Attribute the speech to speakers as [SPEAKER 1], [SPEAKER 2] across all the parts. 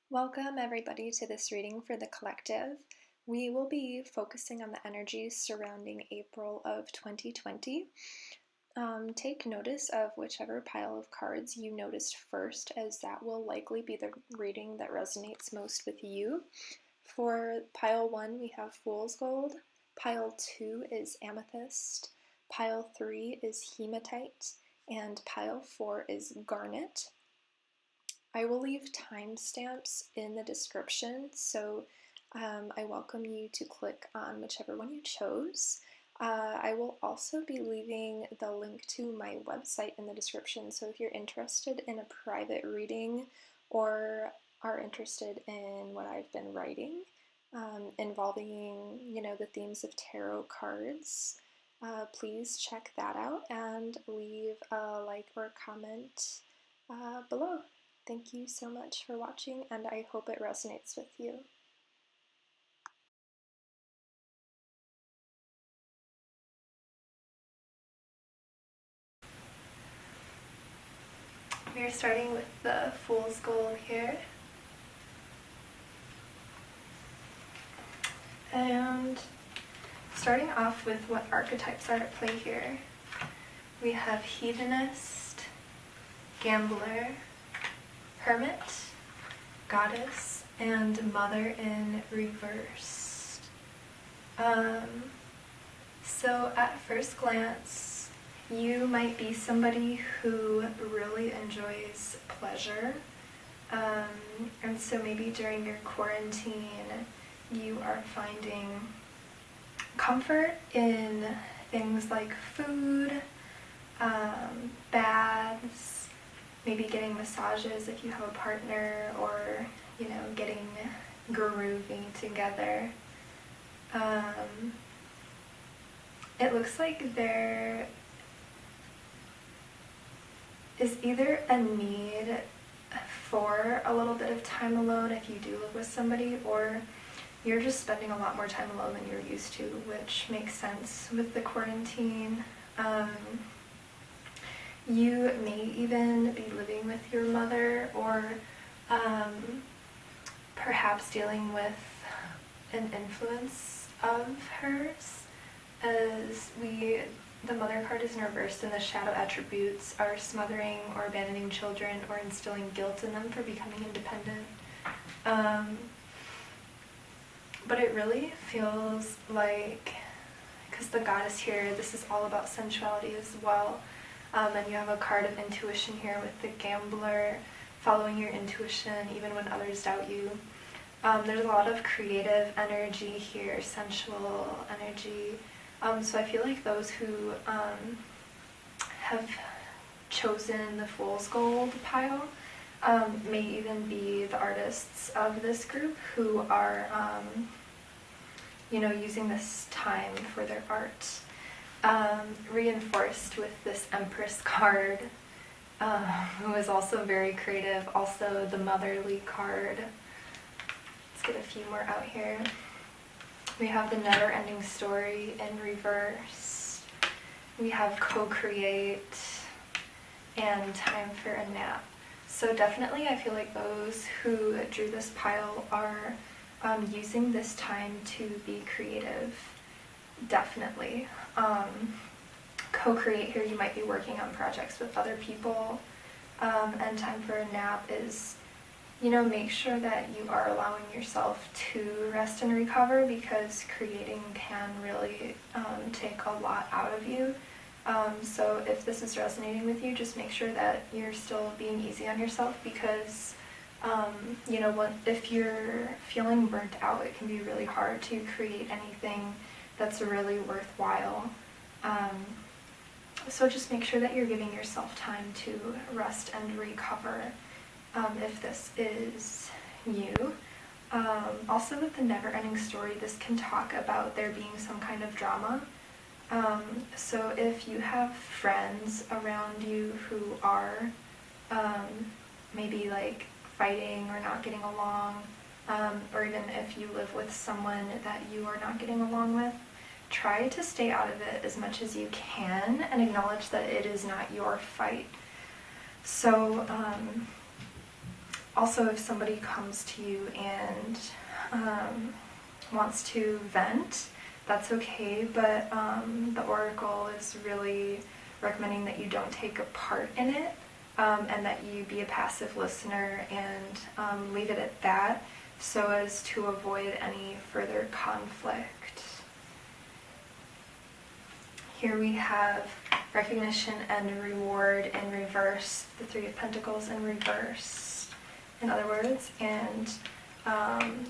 [SPEAKER 1] Welcome everybody to this reading for the collective. We will be focusing on the energies surrounding April of 2020. Take notice of whichever pile of cards you noticed first, as that will likely be the reading that resonates most with you. For pile 1 we have Fool's Gold, pile 2 is Amethyst, pile 3 is Hematite, and pile 4 is Garnet. I will leave timestamps in the description, so I welcome you to click on whichever one you chose. I will also be leaving the link to my website in the description, so if you're interested in a private reading or are interested in what I've been writing involving, the themes of tarot cards, please check that out and leave a like or a comment below. Thank you so much for watching, and I hope it resonates with you. We are starting with the Fool's Gold here. And starting off with what archetypes are at play here. We have Hedonist, Gambler, Hermit, Goddess, and Mother in reversed. So at first glance, you might be somebody who really enjoys pleasure. And so maybe during your quarantine, you are finding comfort in things like food, baths, maybe getting massages if you have a partner, or, getting groovy together. It looks like there is either a need for a little bit of time alone if you do live with somebody, or you're just spending a lot more time alone than you're used to, which makes sense with the quarantine. You may even be living with your mother, or perhaps dealing with an influence of hers, as the Mother card is in reversed, and the shadow attributes are smothering or abandoning children or instilling guilt in them for becoming independent. But it really feels like, because the Goddess here, this is all about sensuality as well. And you have a card of intuition here with the Gambler, following your intuition even when others doubt you. There's a lot of creative energy here, sensual energy. So I feel like those who have chosen the Fool's Gold pile may even be the artists of this group who are, using this time for their art. Reinforced with this Empress card, who is also very creative, also the Motherly card. Let's get a few more out here. We have the Never-Ending Story in reverse. We have Co-Create and Time for a Nap. So definitely I feel like those who drew this pile are using this time to be creative. Definitely. Co-create here, you might be working on projects with other people. And Time for a Nap is, make sure that you are allowing yourself to rest and recover, because creating can really take a lot out of you. So if this is resonating with you, just make sure that you're still being easy on yourself, because if you're feeling burnt out, it can be really hard to create anything that's really worthwhile. So just make sure that you're giving yourself time to rest and recover, if this is you. Also with the Never-Ending Story, this can talk about there being some kind of drama. So if you have friends around you who are maybe like fighting or not getting along, or even if you live with someone that you are not getting along with, try to stay out of it as much as you can and acknowledge that it is not your fight. So also, if somebody comes to you and wants to vent, that's okay, but the Oracle is really recommending that you don't take a part in it, and that you be a passive listener and leave it at that, so as to avoid any further conflict. Here we have recognition and reward in reverse, the Three of Pentacles in reverse, in other words, and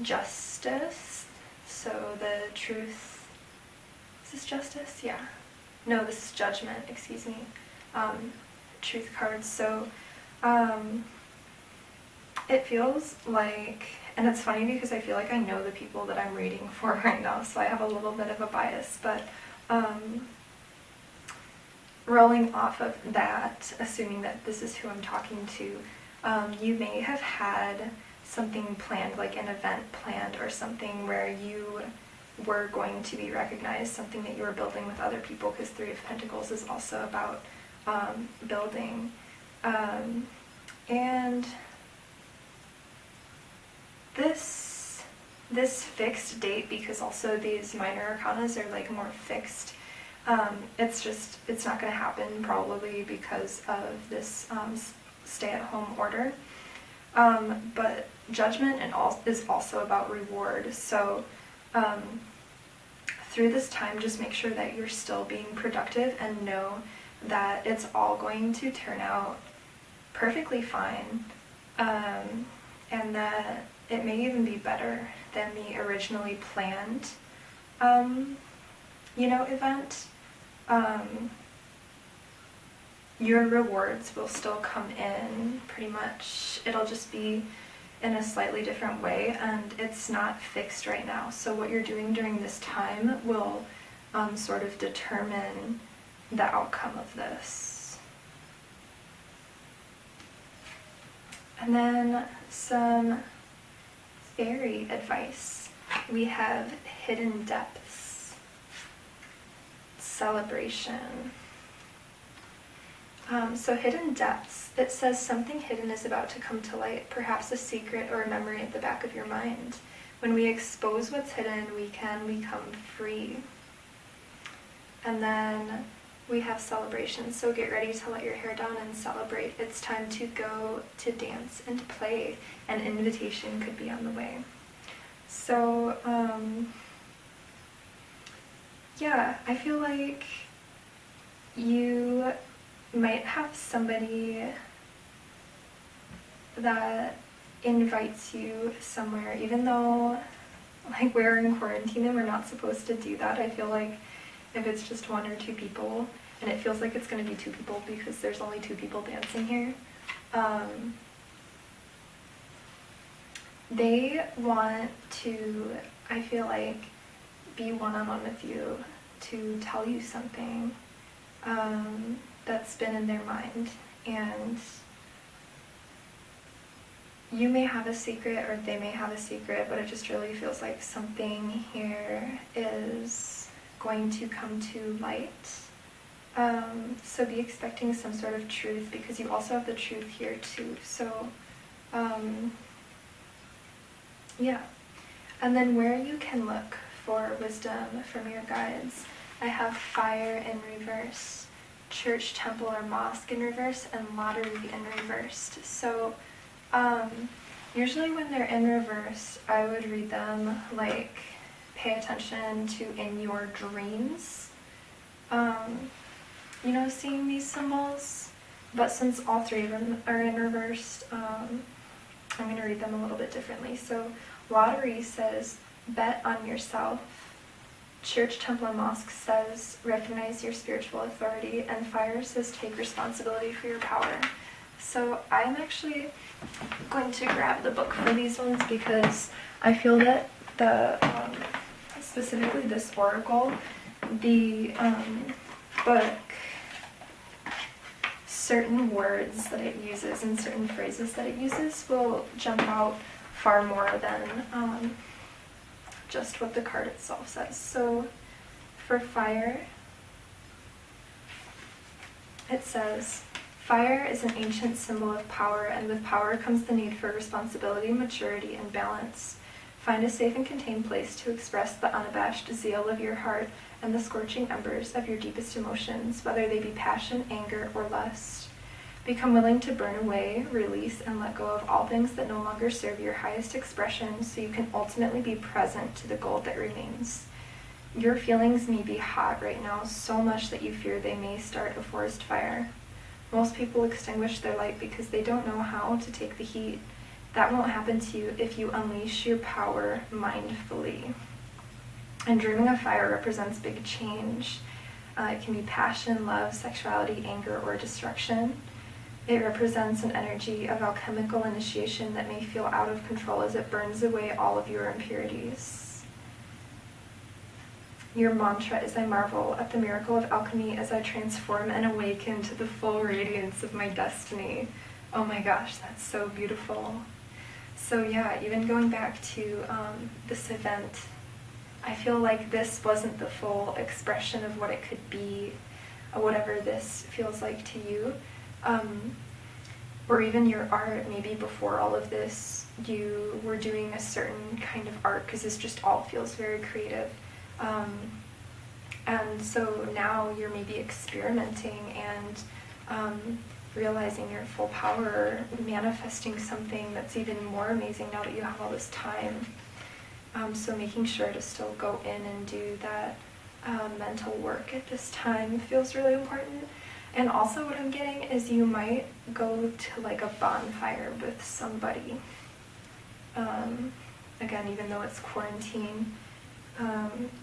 [SPEAKER 1] justice. So the truth, is this justice? Yeah. No, this is judgment, excuse me. Truth cards. So it feels like, and it's funny because I feel like I know the people that I'm reading for right now, so I have a little bit of a bias, but rolling off of that, assuming that this is who I'm talking to, you may have had something planned, like an event planned or something where you were going to be recognized, something that you were building with other people, because Three of Pentacles is also about building. And this fixed date, because also these minor arcanas are like more fixed, it's not going to happen probably because of this stay-at-home order. But judgment is also about reward. So through this time, just make sure that you're still being productive and know that it's all going to turn out perfectly fine, and that it may even be better than the originally planned, event. Your rewards will still come in pretty much. It'll just be in a slightly different way, and it's not fixed right now. So what you're doing during this time will sort of determine the outcome of this. And then some fairy advice. We have hidden depths, celebration. So hidden depths, it says something hidden is about to come to light, perhaps a secret or a memory at the back of your mind. When we expose what's hidden, we can become free. And then we have celebration, so get ready to let your hair down and celebrate. It's time to go to dance and to play. An invitation could be on the way. So, yeah, I feel like you might have somebody that invites you somewhere, even though like we're in quarantine and we're not supposed to do that. I feel like if it's just one or two people, and it feels like it's going to be two people because there's only two people dancing here, they want to, I feel like, be one-on-one with you, to tell you something that's been in their mind. And you may have a secret or they may have a secret, but it just really feels like something here is going to come to light. So be expecting some sort of truth, because you also have the truth here too. So yeah. And then where you can look for wisdom from your guides, I have fire in reverse, church, temple, or mosque in reverse, and lottery in reversed. So usually when they're in reverse, I would read them like, pay attention to in your dreams, seeing these symbols. But since all three of them are in reverse, I'm going to read them a little bit differently. So lottery says, bet on yourself. Church, temple, and mosque says, recognize your spiritual authority. And fire says, take responsibility for your power. So I'm actually going to grab the book for these ones, because I feel that specifically this oracle, the book, certain words that it uses and certain phrases that it uses will jump out far more than just what the card itself says. So for fire, it says, Fire is an ancient symbol of power, and with power comes the need for responsibility, maturity, and balance. Find a safe and contained place to express the unabashed zeal of your heart and the scorching embers of your deepest emotions, whether they be passion, anger, or lust. Become willing to burn away, release, and let go of all things that no longer serve your highest expression so you can ultimately be present to the gold that remains. Your feelings may be hot right now, so much that you fear they may start a forest fire. Most people extinguish their light because they don't know how to take the heat. That won't happen to you if you unleash your power mindfully. And dreaming of fire represents big change. It can be passion, love, sexuality, anger, or destruction. It represents an energy of alchemical initiation that may feel out of control as it burns away all of your impurities. Your mantra is, I marvel at the miracle of alchemy as I transform and awaken to the full radiance of my destiny. Oh my gosh, that's so beautiful. So yeah, even going back to this event, I feel like this wasn't the full expression of what it could be, whatever this feels like to you. Or even your art, maybe before all of this, you were doing a certain kind of art, because this just all feels very creative. And so now you're maybe experimenting and realizing your full power, manifesting something that's even more amazing now that you have all this time. So making sure to still go in and do that mental work at this time feels really important. And also what I'm getting is you might go to like a bonfire with somebody. Again, even though it's quarantine.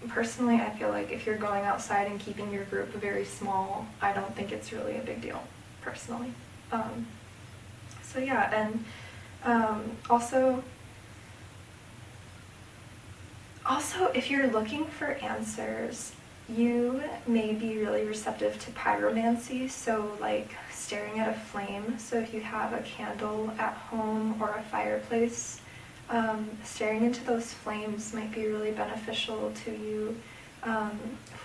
[SPEAKER 1] Personally, I feel like if you're going outside and keeping your group very small, I don't think it's really a big deal, personally. So yeah, and also if you're looking for answers, you may be really receptive to pyromancy, so like staring at a flame. So if you have a candle at home or a fireplace, staring into those flames might be really beneficial to you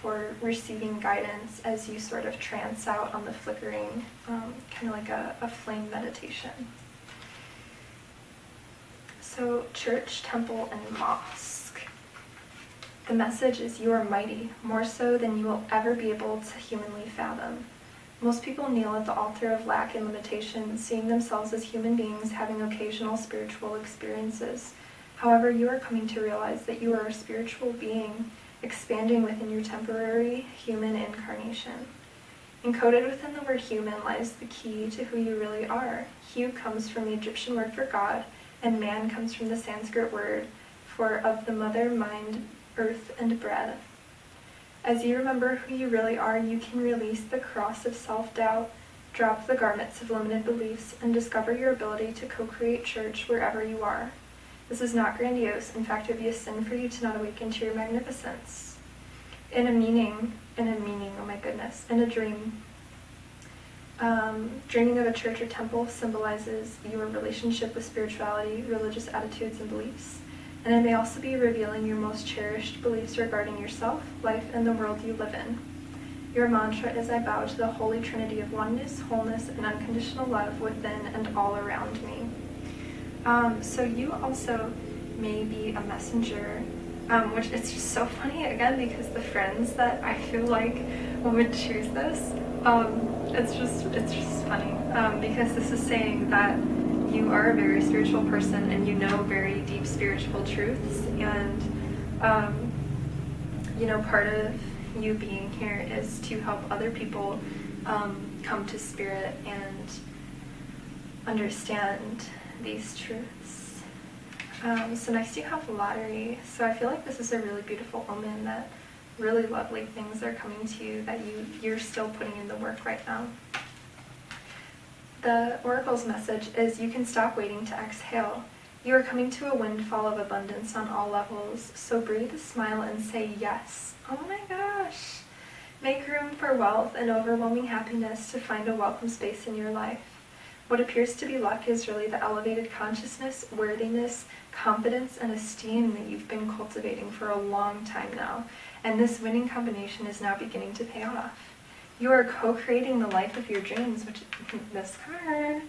[SPEAKER 1] for receiving guidance as you sort of trance out on the flickering, kind of like a flame meditation. So church, temple, and mosque. The message is you are mighty, more so than you will ever be able to humanly fathom. Most people kneel at the altar of lack and limitation, seeing themselves as human beings having occasional spiritual experiences. However, you are coming to realize that you are a spiritual being, expanding within your temporary human incarnation. Encoded within the word human lies the key to who you really are. Hu comes from the Egyptian word for God, and man comes from the Sanskrit word for of the mother, mind, earth, and breath. As you remember who you really are, you can release the cross of self-doubt, drop the garments of limited beliefs, and discover your ability to co-create church wherever you are. This is not grandiose. In fact, it would be a sin for you to not awaken to your magnificence. In a dream. Dreaming of a church or temple symbolizes your relationship with spirituality, religious attitudes, and beliefs. And it may also be revealing your most cherished beliefs regarding yourself, life, and the world you live in. Your mantra is, I bow to the holy trinity of oneness, wholeness, and unconditional love within and all around me. So you also may be a messenger, which it's just so funny, again, because the friends that I feel like would choose this, it's just funny, because this is saying that you are a very spiritual person and you know very deep spiritual truths, and part of you being here is to help other people come to spirit and understand these truths. So next you have lottery. So I feel like this is a really beautiful omen that really lovely things are coming to you that you're still putting in the work right now. The oracle's message is you can stop waiting to exhale. You are coming to a windfall of abundance on all levels, so breathe a smile and say yes. Oh my gosh! Make room for wealth and overwhelming happiness to find a welcome space in your life. What appears to be luck is really the elevated consciousness, worthiness, confidence, and esteem that you've been cultivating for a long time now, and this winning combination is now beginning to pay off. You are co-creating the life of your dreams, which is this card,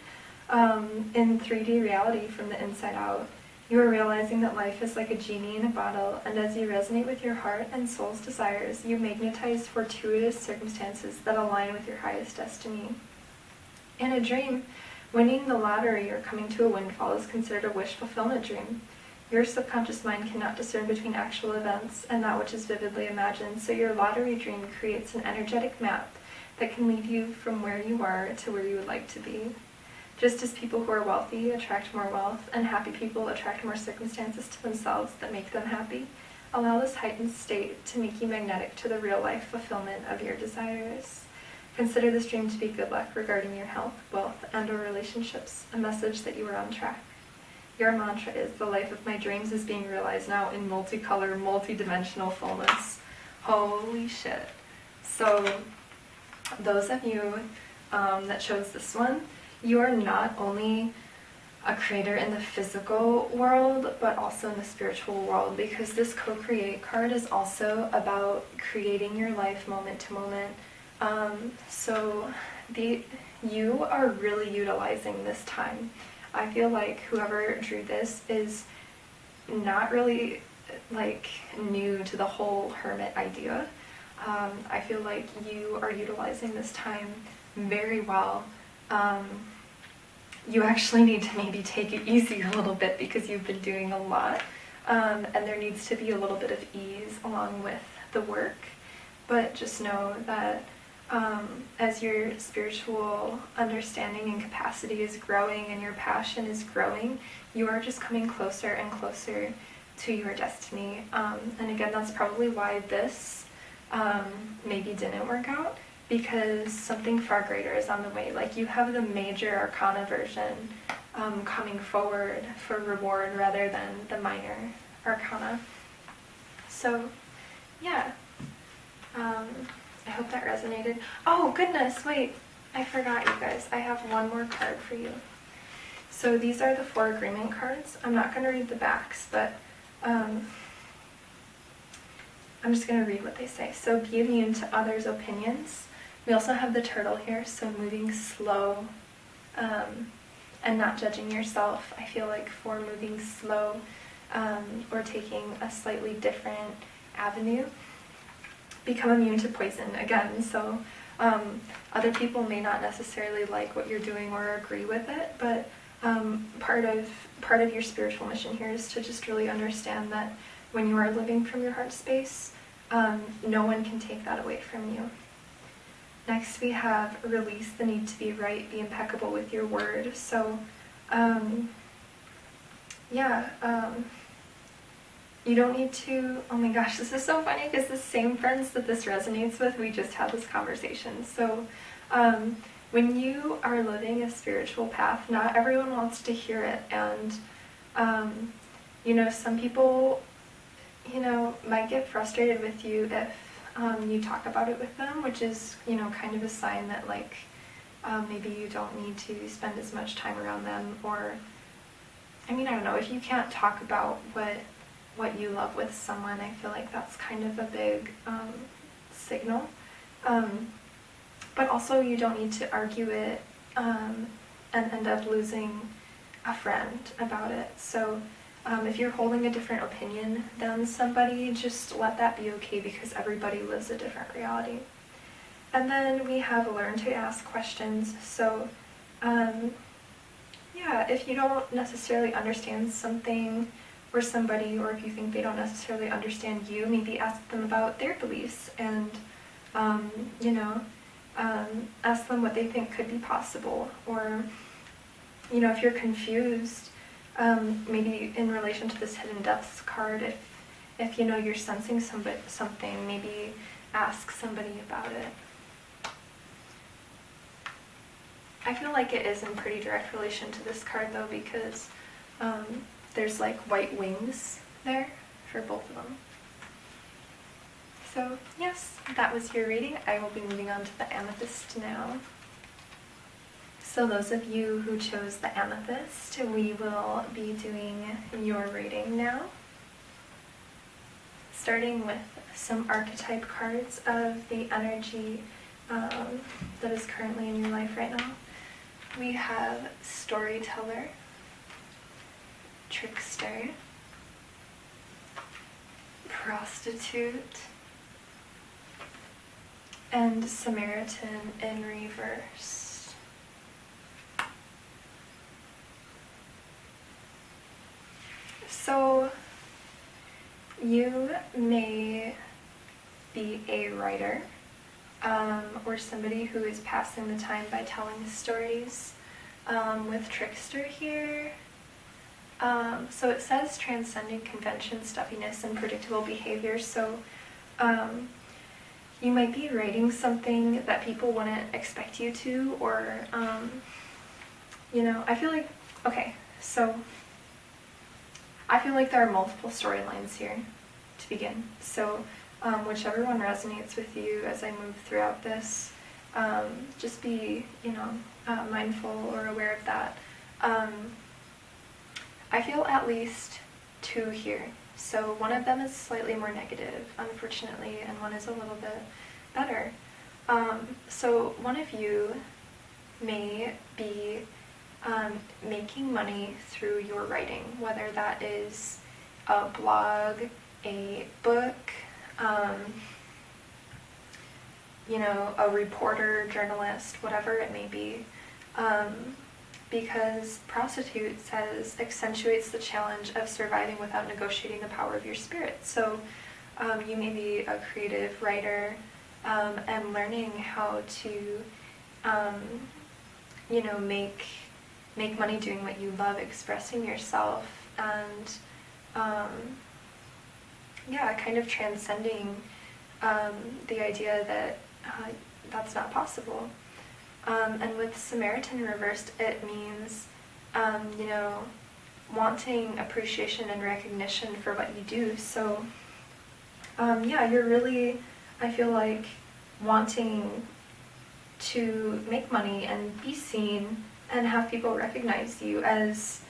[SPEAKER 1] in 3D reality from the inside out. You are realizing that life is like a genie in a bottle, and as you resonate with your heart and soul's desires, you magnetize fortuitous circumstances that align with your highest destiny. In a dream, winning the lottery or coming to a windfall is considered a wish fulfillment dream. Your subconscious mind cannot discern between actual events and that which is vividly imagined, so your lottery dream creates an energetic map that can lead you from where you are to where you would like to be. Just as people who are wealthy attract more wealth, and happy people attract more circumstances to themselves that make them happy, allow this heightened state to make you magnetic to the real-life fulfillment of your desires. Consider this dream to be good luck regarding your health, wealth, and/or relationships, a message that you are on track. Your mantra is, the life of my dreams is being realized now in multicolor, multi-dimensional fullness. Holy shit. So, those of you that chose this one, you are not only a creator in the physical world, but also in the spiritual world, because this co-create card is also about creating your life moment to moment. So you are really utilizing this time. I feel like whoever drew this is not really like new to the whole hermit idea. I feel like you are utilizing this time very well. You actually need to maybe take it easy a little bit because you've been doing a lot, and there needs to be a little bit of ease along with the work. But just know that as your spiritual understanding and capacity is growing and your passion is growing, you are just coming closer and closer to your destiny. And again, that's probably why this maybe didn't work out, because something far greater is on the way. Like, you have the major arcana version coming forward for reward rather than the minor arcana. So, yeah. I hope that resonated. Oh, goodness, wait. I forgot, you guys. I have one more card for you. So these are the 4 agreement cards. I'm not going to read the backs, but I'm just going to read what they say. So be immune to others' opinions. We also have the turtle here, so moving slow and not judging yourself. I feel like for moving slow or taking a slightly different avenue. Become immune to poison, again, so other people may not necessarily like what you're doing or agree with it, but part of your spiritual mission here is to just really understand that when you are living from your heart space, no one can take that away from you. Next we have release the need to be right, be impeccable with your word. So you don't need to, oh my gosh, this is so funny because the same friends that this resonates with, we just had this conversation. So when you are living a spiritual path, not everyone wants to hear it. And, some people, might get frustrated with you if you talk about it with them, which is, kind of a sign that, like, maybe you don't need to spend as much time around them. Or, I don't know, if you can't talk about what you love with someone, I feel like that's kind of a big signal. But also you don't need to argue it and end up losing a friend about it. So if you're holding a different opinion than somebody, just let that be okay, because everybody lives a different reality. And then we have learn to ask questions. So if you don't necessarily understand something or somebody, or if you think they don't necessarily understand you, maybe ask them about their beliefs and, ask them what they think could be possible. Or, if you're confused, maybe in relation to this hidden depths card, if you're sensing something, maybe ask somebody about it. I feel like it is in pretty direct relation to this card though, because there's like white wings there for both of them. So yes, that was your reading. I will be moving on to the Amethyst now. So those of you who chose the Amethyst, we will be doing your reading now. Starting with some archetype cards of the energy that is currently in your life right now. We have storyteller, trickster, prostitute, and Samaritan in reverse. So you may be a writer, or somebody who is passing the time by telling stories, with trickster here. So it says transcending convention, stuffiness, and predictable behavior. So you might be writing something that people wouldn't expect you to, or I feel like, okay, so I feel like there are multiple storylines here to begin. So whichever one resonates with you as I move throughout this, just be, mindful or aware of that. I feel at least two here. So one of them is slightly more negative, unfortunately, and one is a little bit better. So one of you may be making money through your writing, whether that is a blog, a book, a reporter, journalist, whatever it may be. Because prostitute says accentuates the challenge of surviving without negotiating the power of your spirit. So you may be a creative writer and learning how to, make money doing what you love, expressing yourself, and kind of transcending the idea that that's not possible. And with Samaritan reversed, it means, wanting appreciation and recognition for what you do. So, you're really, I feel like, wanting to make money and be seen and have people recognize you as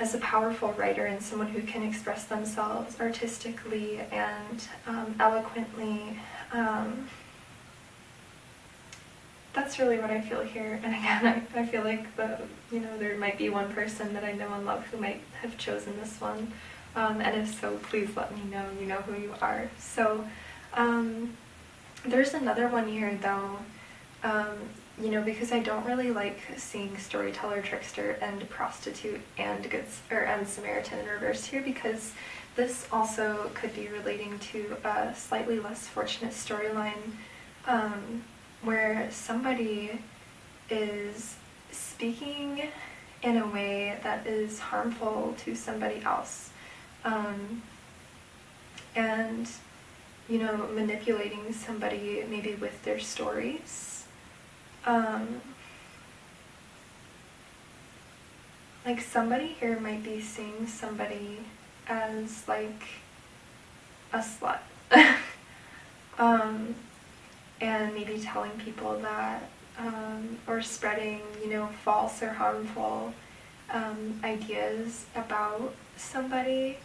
[SPEAKER 1] a powerful writer and someone who can express themselves artistically and eloquently. That's really what I feel here. And again, I feel like there might be one person that I know and love who might have chosen this one. And if so, please let me know. You know who you are. So there's another one here though, because I don't really like seeing storyteller, trickster, and prostitute and Samaritan in reverse here, because this also could be relating to a slightly less fortunate storyline, where somebody is speaking in a way that is harmful to somebody else, and manipulating somebody maybe with their stories. Like somebody here might be seeing somebody as like a slut, and maybe telling people that, or spreading, false or harmful ideas about somebody,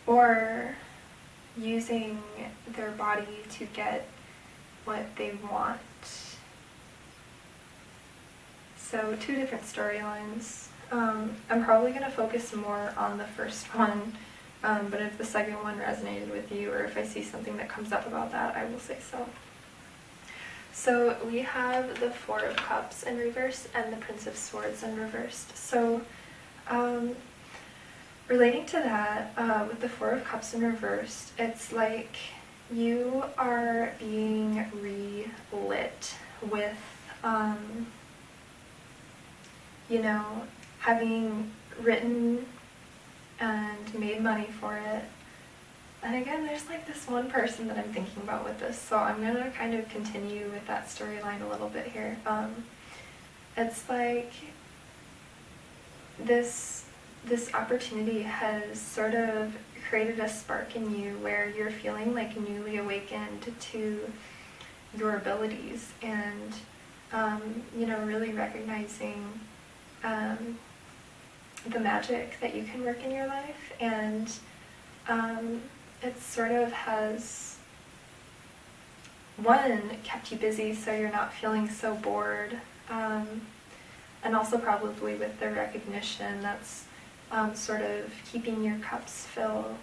[SPEAKER 1] or using their body to get what they want. So two different storylines. I'm probably going to focus more on the first one, but if the second one resonated with you, or if I see something that comes up about that, I will say so. So we have the Four of Cups in reverse and the Prince of Swords in reversed. So relating to that, with the Four of Cups in reversed, it's like you are being relit with, having written and made money for it. And again, there's like this one person that I'm thinking about with this, so I'm going to kind of continue with that storyline a little bit here. It's like this opportunity has sort of created a spark in you where you're feeling like newly awakened to your abilities, and really recognizing the magic that you can work in your life, and it sort of has, one, kept you busy so you're not feeling so bored, and also probably with the recognition that's sort of keeping your cups filled.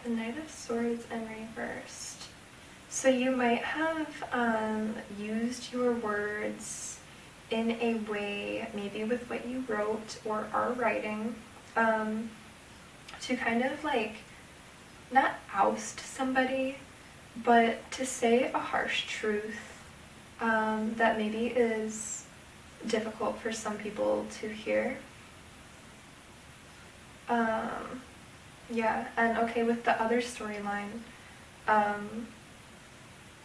[SPEAKER 1] The Knight of Swords in reversed. So you might have used your words in a way, maybe with what you wrote or are writing, to kind of like, not oust somebody, but to say a harsh truth that maybe is difficult for some people to hear. Yeah, and okay, with the other storyline,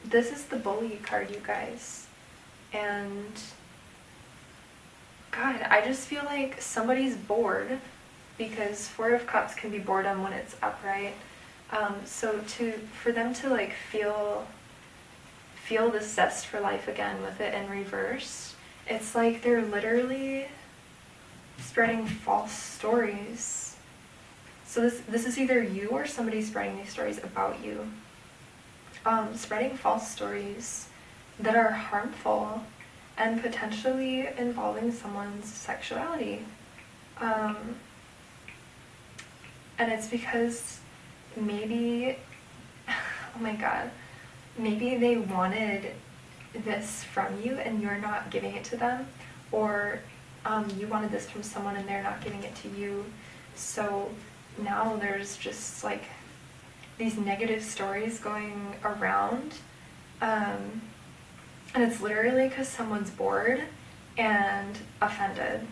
[SPEAKER 1] this is the bully card, you guys, and God, I just feel like somebody's bored, because Four of Cups can be boredom when it's upright. So for them to like feel the zest for life again with it in reverse, it's like they're literally spreading false stories. So this is either you or somebody spreading these stories about you. Spreading false stories that are harmful and potentially involving someone's sexuality. And it's because maybe, oh my God, maybe they wanted this from you and you're not giving it to them, or you wanted this from someone and they're not giving it to you. So now there's just like these negative stories going around, and it's literally because someone's bored and offended,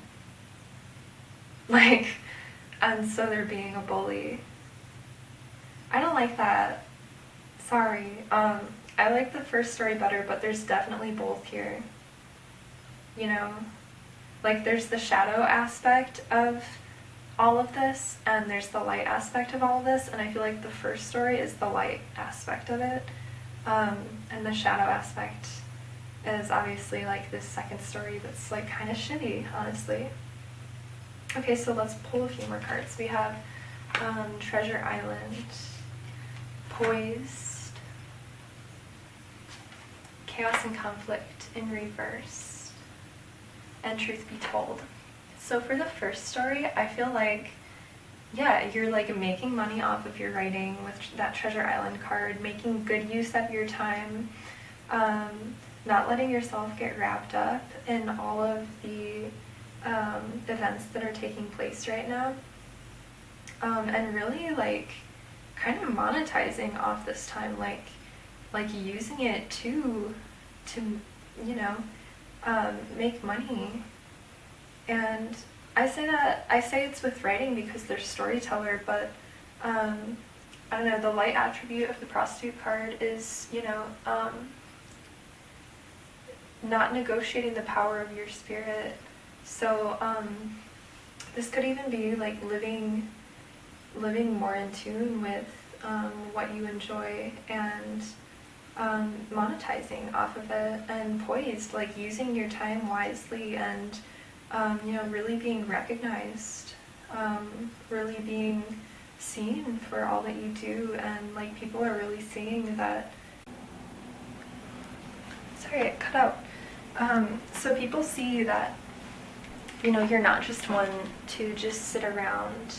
[SPEAKER 1] like, and so they're being a bully. I don't like that. Sorry. I like the first story better, but there's definitely both here. You know? Like, there's the shadow aspect of all of this, and there's the light aspect of all of this, and I feel like the first story is the light aspect of it. And the shadow aspect is obviously like this second story that's like kind of shitty, honestly. Okay, so let's pull a few more cards. We have Treasure Island, Poised, Chaos and Conflict in reverse, and Truth Be Told. So for the first story, I feel like, yeah, you're like making money off of your writing with that Treasure Island card, making good use of your time, not letting yourself get wrapped up in all of the events that are taking place right now, and really like kind of monetizing off this time, like using it to you know, make money. And I say it's with writing because they're storyteller, but I don't know, the light attribute of the prostitute card is, you know, not negotiating the power of your spirit. So this could even be like living more in tune with what you enjoy, and monetizing off of it, and poised, like using your time wisely, and you know, really being recognized, really being seen for all that you do, and like people are really seeing that. Sorry, it cut out. So people see that, you know, you're not just one to just sit around.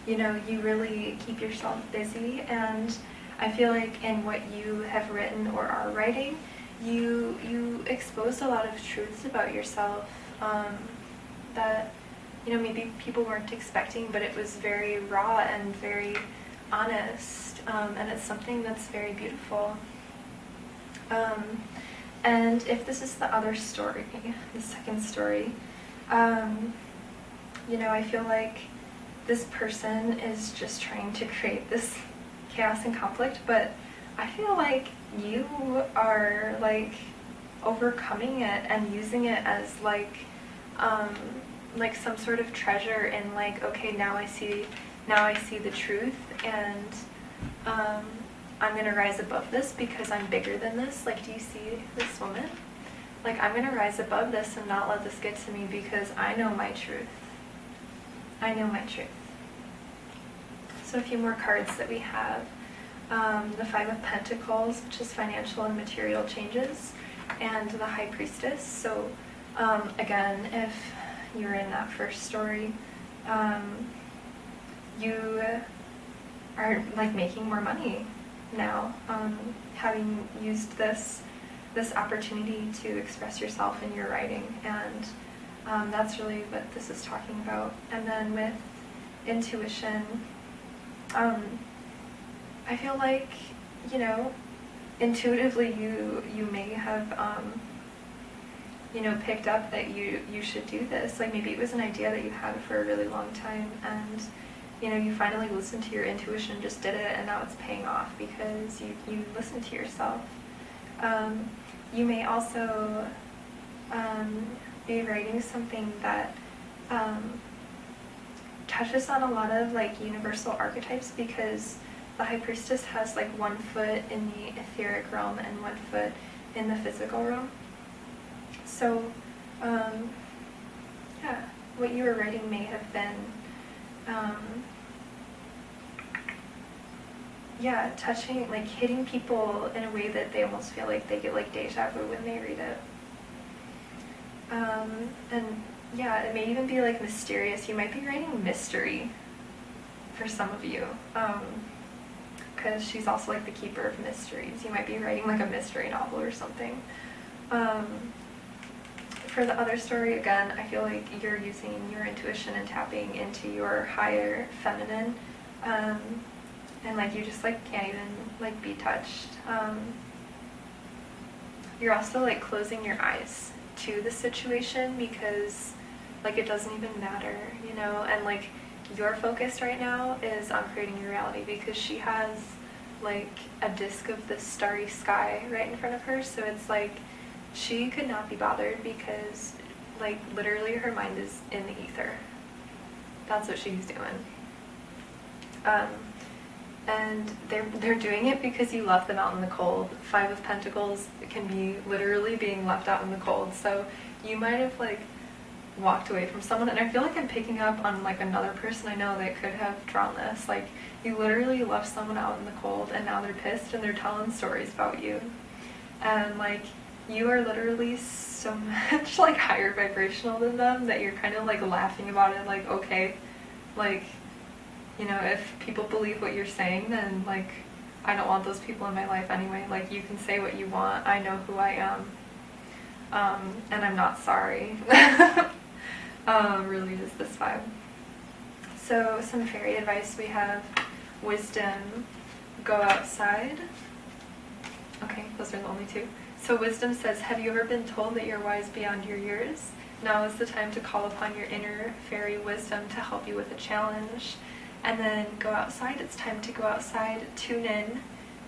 [SPEAKER 1] You know, you really keep yourself busy, and I feel like in what you have written or are writing, you exposed a lot of truths about yourself that, you know, maybe people weren't expecting, but it was very raw and very honest, and it's something that's very beautiful. And if this is the other story, the second story, you know, I feel like this person is just trying to create this chaos and conflict, but I feel like you are like overcoming it and using it as like some sort of treasure, and like, okay, now I see the truth, and I'm gonna rise above this because I'm bigger than this. Like, do you see this woman? Like, I'm going to rise above this and not let this get to me because I know my truth. I know my truth. So a few more cards that we have. The Five of Pentacles, which is financial and material changes, and the High Priestess. So again, if you're in that first story, you are like making more money now, having used this opportunity to express yourself in your writing, and that's really what this is talking about. And then with intuition, I feel like, you know, intuitively you may have you know, picked up that you should do this. Like, maybe it was an idea that you had for a really long time, and you know, you finally listened to your intuition, just did it, and now it's paying off because you listened to yourself. You may also be writing something that touches on a lot of like universal archetypes, because the High Priestess has like 1 foot in the etheric realm and 1 foot in the physical realm. So, yeah, what you were writing may have been, yeah, touching, like hitting people in a way that they almost feel like they get like deja vu when they read it. And yeah, it may even be like mysterious. You might be writing mystery for some of you, because she's also like the keeper of mysteries. You might be writing like a mystery novel or something. For the other story, again, I feel like you're using your intuition and tapping into your higher feminine, and like you just like can't even like be touched. You're also like closing your eyes to the situation because like it doesn't even matter, you know, and like your focus right now is on creating your reality, because she has like a disc of the starry sky right in front of her, so it's like she could not be bothered because like literally her mind is in the ether. That's what she's doing. And they're doing it because you left them out in the cold. Five of Pentacles can be literally being left out in the cold. So you might have like walked away from someone, and I feel like I'm picking up on like another person I know that could have drawn this. Like, you literally left someone out in the cold and now they're pissed and they're telling stories about you. And like, you are literally so much like higher vibrational than them that you're kind of like laughing about it, like, okay, like, you know, if people believe what you're saying, then like I don't want those people in my life anyway. Like, you can say what you want, I know who I am, and I'm not sorry. Really is this vibe. So some fairy advice we have: wisdom, go outside. Okay, those are the only two. So wisdom says, have you ever been told that you're wise beyond your years? Now is the time to call upon your inner fairy wisdom to help you with a challenge. And then go outside. It's time to go outside, tune in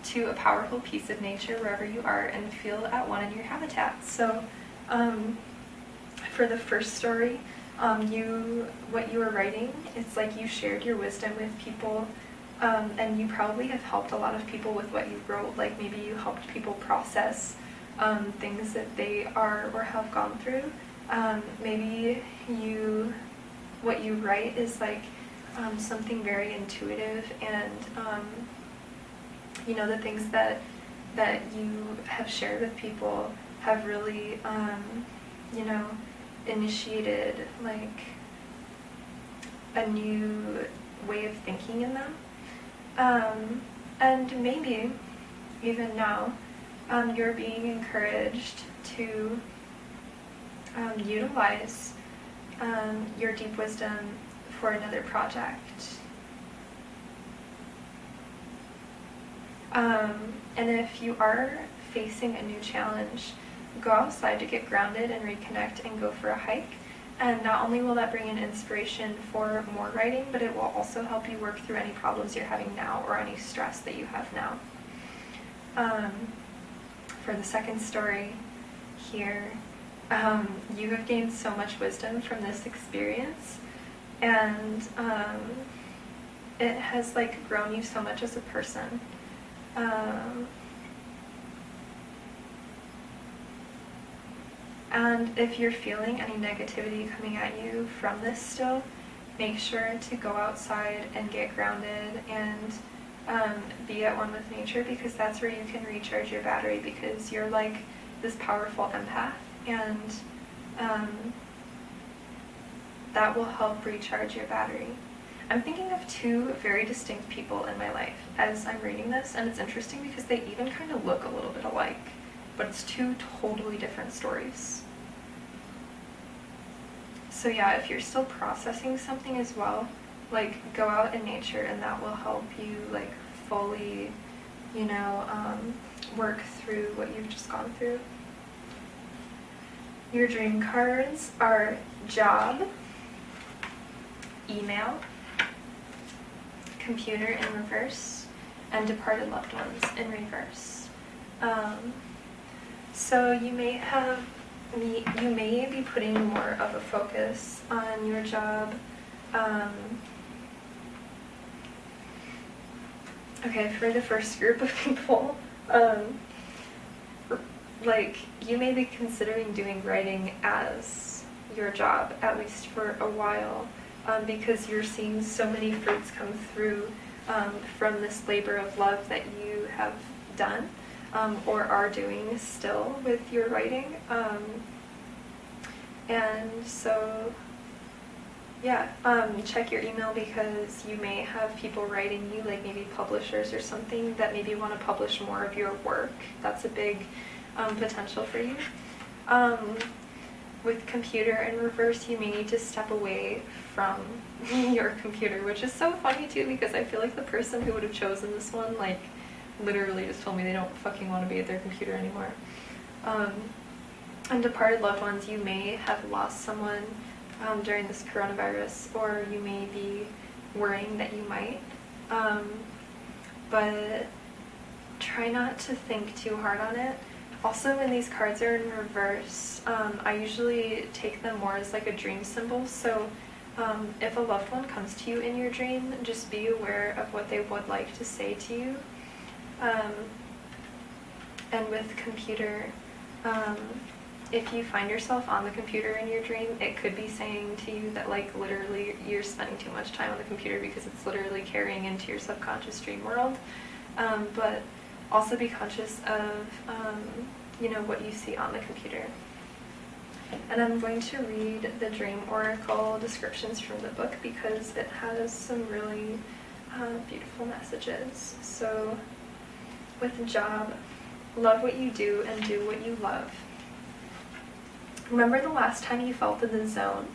[SPEAKER 1] to a powerful piece of nature wherever you are, and feel at one in your habitat. So for the first story, what you were writing, it's like you shared your wisdom with people, and you probably have helped a lot of people with what you wrote. Like, maybe you helped people process things that they are or have gone through. Maybe what you write is like something very intuitive, and you know, the things that you have shared with people have really you know, initiated like a new way of thinking in them, and maybe even now you're being encouraged to utilize your deep wisdom for another project. And if you are facing a new challenge, go outside to get grounded and reconnect, and go for a hike. And not only will that bring in inspiration for more writing, but it will also help you work through any problems you're having now or any stress that you have now. For the second story here, you have gained so much wisdom from this experience, and it has like grown you so much as a person. And if you're feeling any negativity coming at you from this still, make sure to go outside and get grounded and be at one with nature, because that's where you can recharge your battery, because you're like this powerful empath, and that will help recharge your battery. I'm thinking of two very distinct people in my life as I'm reading this, and it's interesting because they even kind of look a little bit alike, but it's two totally different stories. So yeah, if you're still processing something as well, like go out in nature, and that will help you like fully, you know, work through what you've just gone through. Your dream cards are job, email, computer in reverse, and departed loved ones in reverse. So you may be putting more of a focus on your job. Okay, for the first group of people, like you may be considering doing writing as your job, at least for a while, because you're seeing so many fruits come through from this labor of love that you have done or are doing still with your writing. And so, yeah, check your email, because you may have people writing you, like maybe publishers or something, that maybe want to publish more of your work. That's a big potential for you. With computer in reverse, you may need to step away from your computer, which is so funny too, because I feel like the person who would have chosen this one, like, literally just told me they don't fucking want to be at their computer anymore. And departed loved ones, you may have lost someone during this coronavirus, or you may be worrying that you might. But try not to think too hard on it. Also, when these cards are in reverse, I usually take them more as like a dream symbol. So if a loved one comes to you in your dream, just be aware of what they would like to say to you. And with computer, if you find yourself on the computer in your dream, it could be saying to you that like literally you're spending too much time on the computer, because it's literally carrying into your subconscious dream world. But also be conscious of you know, what you see on the computer. And I'm going to read the Dream Oracle descriptions from the book, because it has some really beautiful messages. So with job, love what you do and do what you love. Remember the last time you felt in the zone?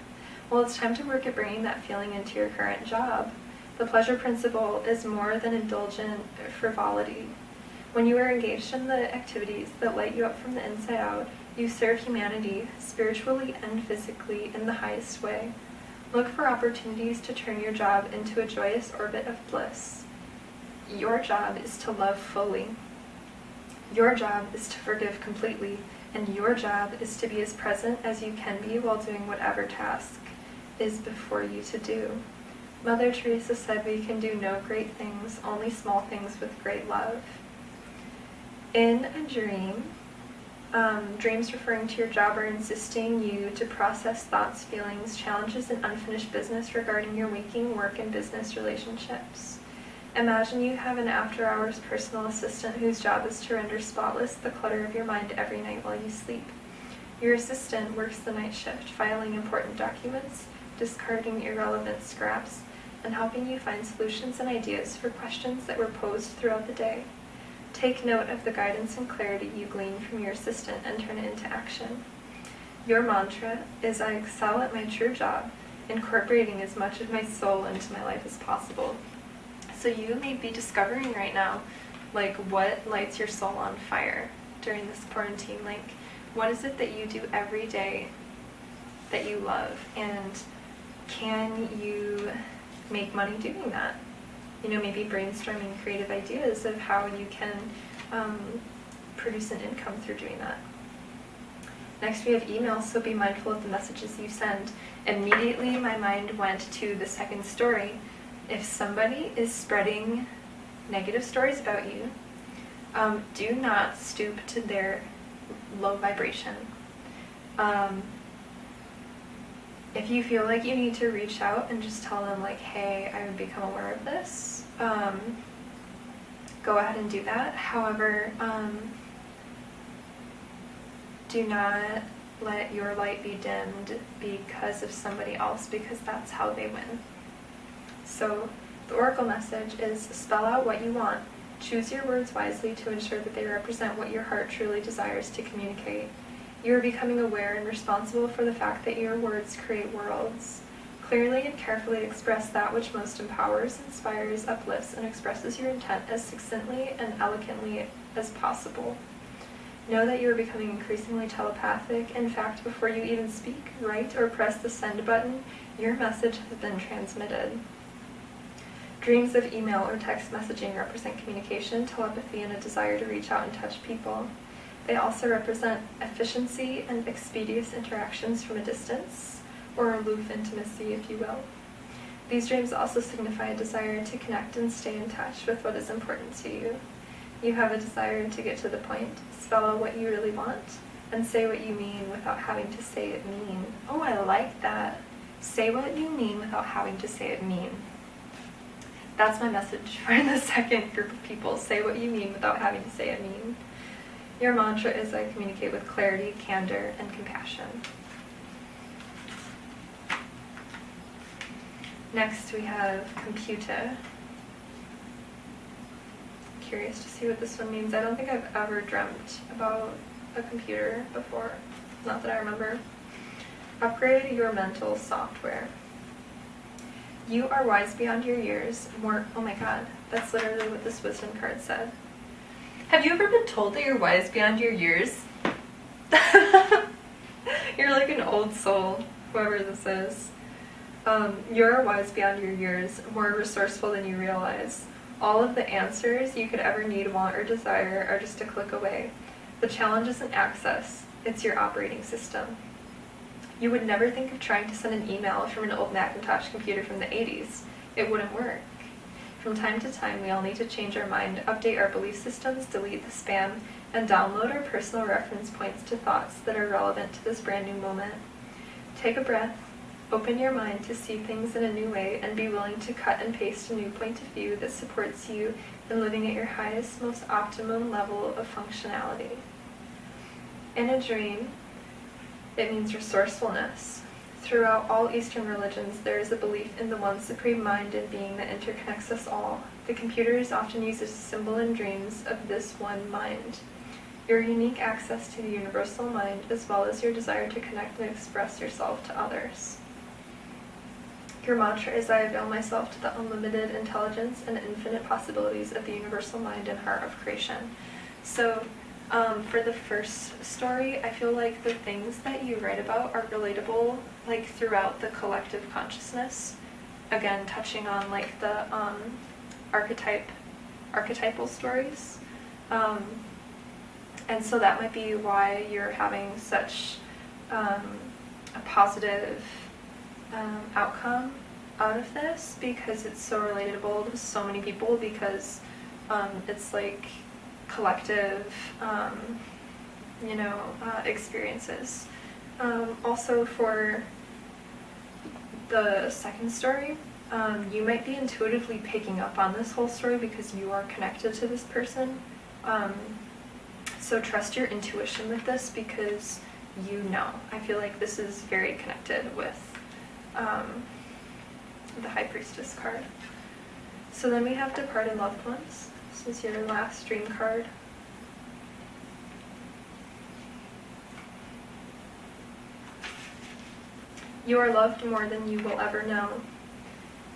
[SPEAKER 1] Well, it's time to work at bringing that feeling into your current job. The pleasure principle is more than indulgent frivolity. When you are engaged in the activities that light you up from the inside out, you serve humanity, spiritually and physically, in the highest way. Look for opportunities to turn your job into a joyous orbit of bliss. Your job is to love fully. Your job is to forgive completely. And your job is to be as present as you can be while doing whatever task is before you to do. Mother Teresa said we can do no great things, only small things with great love. In a dream, dreams referring to your job are insisting you to process thoughts, feelings, challenges, and unfinished business regarding your waking work and business relationships. Imagine you have an after-hours personal assistant whose job is to render spotless the clutter of your mind every night while you sleep. Your assistant works the night shift, filing important documents, discarding irrelevant scraps, and helping you find solutions and ideas for questions that were posed throughout the day. Take note of the guidance and clarity you glean from your assistant and turn it into action. Your mantra is, I excel at my true job, incorporating as much of my soul into my life as possible. So you may be discovering right now, like, what lights your soul on fire during this quarantine. Like, what is it that you do every day that you love, and can you make money doing that? You know, maybe brainstorming creative ideas of how you can produce an income through doing that. Next we have emails, so be mindful of the messages you send. Immediately my mind went to the second story. If somebody is spreading negative stories about you, do not stoop to their low vibration. If you feel like you need to reach out and just tell them like, hey, I've become aware of this, go ahead and do that. However, do not let your light be dimmed because of somebody else, because that's how they win. So the oracle message is: spell out what you want. Choose your words wisely to ensure that they represent what your heart truly desires to communicate. You are becoming aware and responsible for the fact that your words create worlds. Clearly and carefully express that which most empowers, inspires, uplifts, and expresses your intent as succinctly and eloquently as possible. Know that you are becoming increasingly telepathic. In fact, before you even speak, write, or press the send button, your message has been transmitted. Dreams of email or text messaging represent communication, telepathy, and a desire to reach out and touch people. They also represent efficiency and expeditious interactions from a distance, or aloof intimacy, if you will. These dreams also signify a desire to connect and stay in touch with what is important to you. You have a desire to get to the point, spell out what you really want, and say what you mean without having to say it mean. Oh, I like that. Say what you mean without having to say it mean. That's my message for the second group of people. Say what you mean without having to say it mean. Your mantra is: I communicate with clarity, candor, and compassion. Next we have computer. Curious to see what this one means. I don't think I've ever dreamt about a computer before. Not that I remember. Upgrade your mental software. You are wise beyond your years. Oh my god, that's literally what this wisdom card said. Have you ever been told that you're wise beyond your years? You're like an old soul, whoever this is. You're wise beyond your years, more resourceful than you realize. All of the answers you could ever need, want, or desire are just a click away. The challenge isn't access, it's your operating system. You would never think of trying to send an email from an old Macintosh computer from the 80s. It wouldn't work. From time to time, we all need to change our mind, update our belief systems, delete the spam, and download our personal reference points to thoughts that are relevant to this brand new moment. Take a breath, open your mind to see things in a new way, and be willing to cut and paste a new point of view that supports you in living at your highest, most optimum level of functionality. In a dream, it means resourcefulness. Throughout all Eastern religions, there is a belief in the one supreme mind and being that interconnects us all. The computer is often used as a symbol in dreams of this one mind. Your unique access to the universal mind, as well as your desire to connect and express yourself to others. Your mantra is: I avail myself to the unlimited intelligence and infinite possibilities of the universal mind and heart of creation. So, for the first story, I feel like the things that you write about are relatable, like, throughout the collective consciousness. Again, touching on, like, the archetypal stories. And so that might be why you're having such a positive outcome out of this, because it's so relatable to so many people, because it's like collective, experiences. Also for the second story, you might be intuitively picking up on this whole story because you are connected to this person. So trust your intuition with this, because you know. I feel like this is very connected with the High Priestess card. So then we have Departed Loved Ones. This is your last dream card. You are loved more than you will ever know.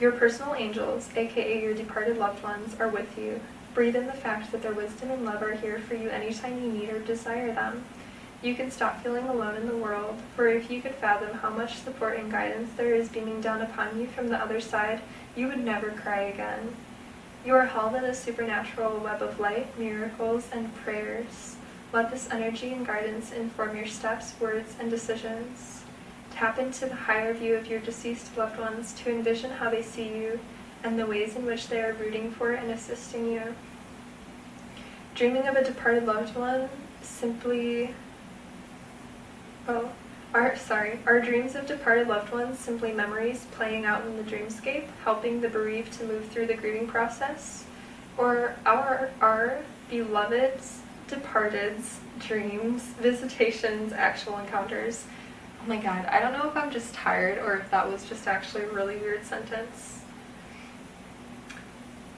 [SPEAKER 1] Your personal angels, aka your departed loved ones, are with you. Breathe in the fact that their wisdom and love are here for you anytime you need or desire them. You can stop feeling alone in the world, for if you could fathom how much support and guidance there is beaming down upon you from the other side, you would never cry again. You are held in a supernatural web of light, miracles, and prayers. Let this energy and guidance inform your steps, words, and decisions. Tap into the higher view of your deceased loved ones to envision how they see you and the ways in which they are rooting for and assisting you. Dreaming of a departed loved one Are dreams of departed loved ones simply memories playing out in the dreamscape, helping the bereaved to move through the grieving process? Or are our beloved's, departed's dreams, visitations, actual encounters? Oh my god, I don't know if I'm just tired or if that was just actually a really weird sentence.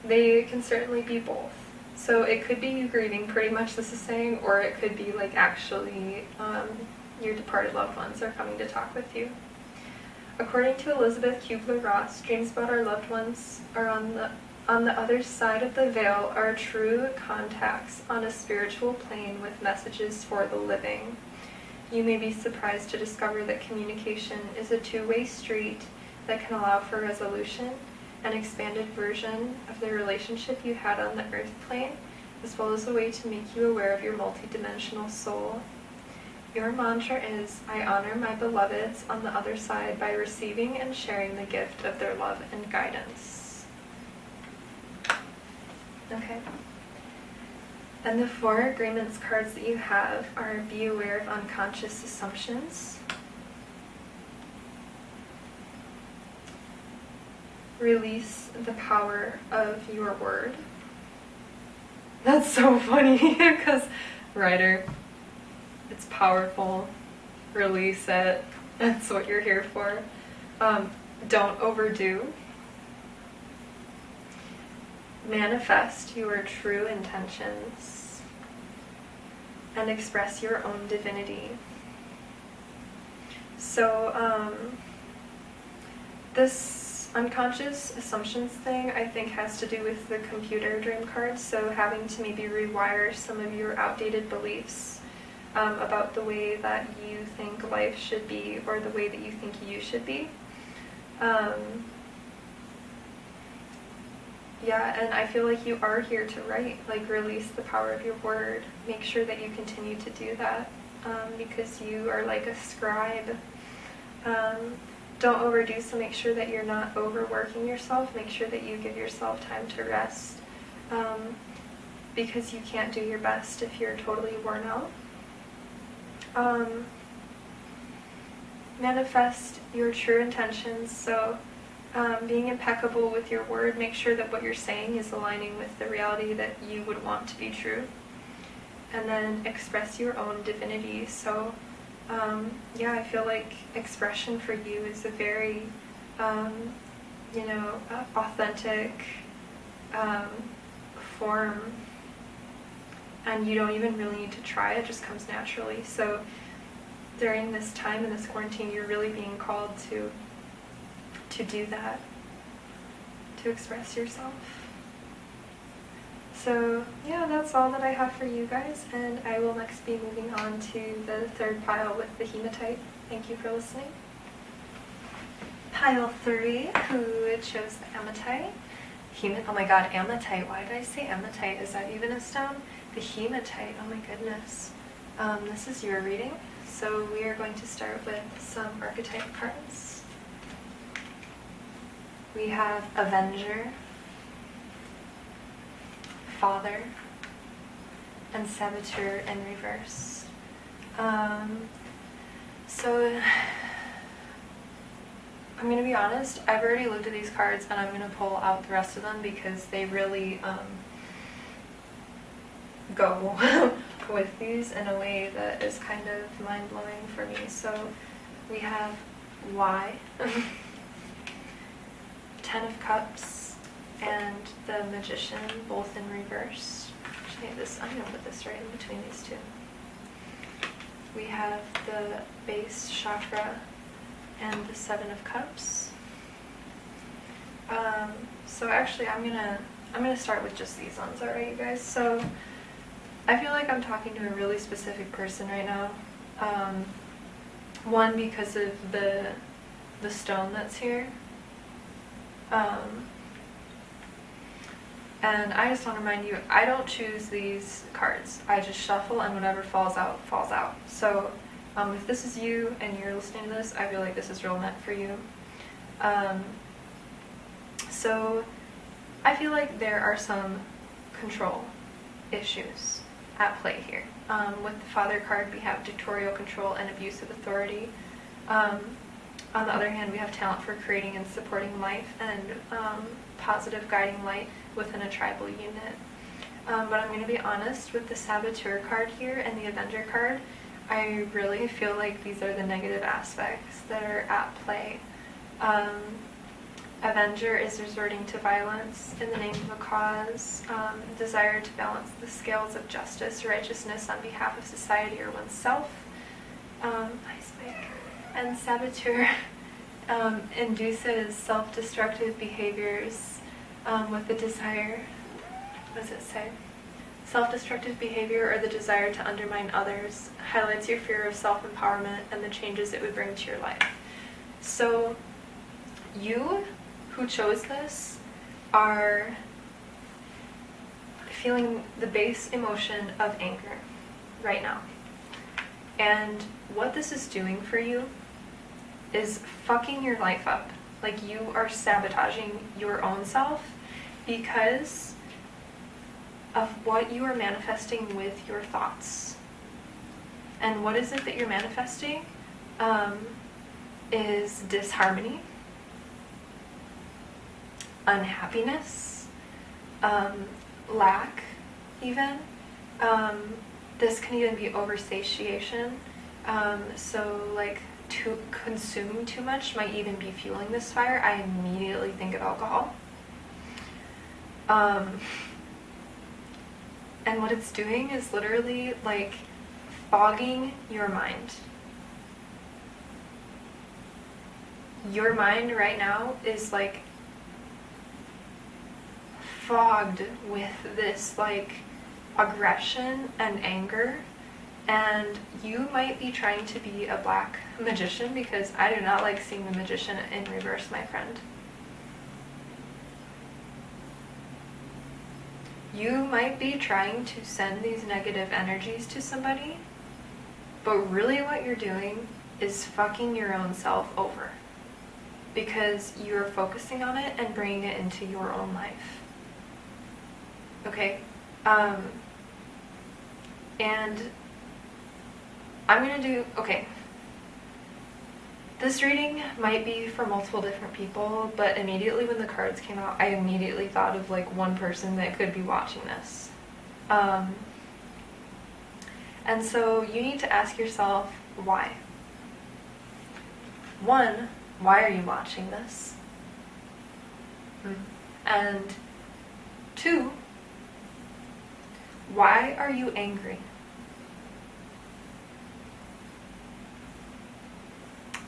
[SPEAKER 1] They can certainly be both. So it could be you grieving, pretty much this is saying, or it could be like actually your departed loved ones are coming to talk with you. According to Elizabeth Kubler-Ross, dreams about our loved ones are on the other side of the veil are true contacts on a spiritual plane with messages for the living. You may be surprised to discover that communication is a two-way street that can allow for resolution, an expanded version of the relationship you had on the earth plane, as well as a way to make you aware of your multidimensional soul. Your mantra is, I honor my beloveds on the other side by receiving and sharing the gift of their love and guidance. Okay. And the 4 agreements cards that you have are be aware of unconscious assumptions, release the power of your word. That's so funny because writer, it's powerful. Release it. That's what you're here for. Don't overdo. Manifest your true intentions and express your own divinity. So, this unconscious assumptions thing, I think, has to do with the computer dream cards, so having to maybe rewire some of your outdated beliefs about the way that you think life should be or the way that you think you should be. Yeah, and I feel like you are here to write, like release the power of your word. Make sure that you continue to do that because you are like a scribe. Don't overdo, so make sure that you're not overworking yourself. Make sure that you give yourself time to rest because you can't do your best if you're totally worn out. Manifest your true intentions, so being impeccable with your word, make sure that what you're saying is aligning with the reality that you would want to be true. And then express your own divinity, so yeah, I feel like expression for you is a very, authentic form, and you don't even really need to try, it just comes naturally. So during this time in this quarantine, you're really being called to do that, to express yourself. So yeah, that's all that I have for you guys, and I will next be moving on to the 3rd pile with the Hematite. Thank you for listening. Pile 3, who chose the Amethyst. Oh my god, Amethyte, why did I say Amethyte? Is that even a stone? The Hematite, oh my goodness. This is your reading, so we are going to start with some archetype cards. We have Avenger, Father, and Saboteur in reverse. So, I'm going to be honest, I've already looked at these cards and I'm going to pull out the rest of them because they really go with these in a way that is kind of mind-blowing for me. So, we have Y, 10 of Cups, and the Magician, both in reverse. Actually, I'm going to put this right in between these two. We have the base chakra and the 7 of Cups. So actually, I'm gonna start with just these ones. All right, you guys. So I feel like I'm talking to a really specific person right now. One, because of the stone that's here. And I just want to remind you, I don't choose these cards. I just shuffle, and whatever falls out, falls out. So if this is you and you're listening to this, I feel like this is real meant for you. So I feel like there are some control issues at play here. With the Father card, we have dictatorial control and abuse of authority. On the other hand, we have talent for creating and supporting life and positive guiding light within a tribal unit. But I'm going to be honest, with the Saboteur card here and the Avenger card, I really feel like these are the negative aspects that are at play. Avenger is resorting to violence in the name of a cause, desire to balance the scales of justice, righteousness on behalf of society or oneself. Nice pick. And Saboteur induces self-destructive behaviors with the desire, what does it say? Self-destructive behavior or the desire to undermine others, highlights your fear of self-empowerment and the changes it would bring to your life. So you who chose this are feeling the base emotion of anger right now. And what this is doing for you is fucking your life up. Like, you are sabotaging your own self because of what you are manifesting with your thoughts. And what is it that you're manifesting? Is disharmony, unhappiness, lack even. This can even be oversatiation. So like consuming too much might even be fueling this fire. I immediately think of alcohol. And what it's doing is literally like fogging your mind. Your mind right now is like fogged with this like aggression and anger, and you might be trying to be a black magician, because I do not like seeing the magician in reverse, my friend. You might be trying to send these negative energies to somebody, but really what you're doing is fucking your own self over, because you're focusing on it and bringing it into your own life. Okay? And I'm going to do, okay, this reading might be for multiple different people, but immediately when the cards came out, I immediately thought of like one person that could be watching this. And so you need to ask yourself, why? One, why are you watching this? And two, why are you angry?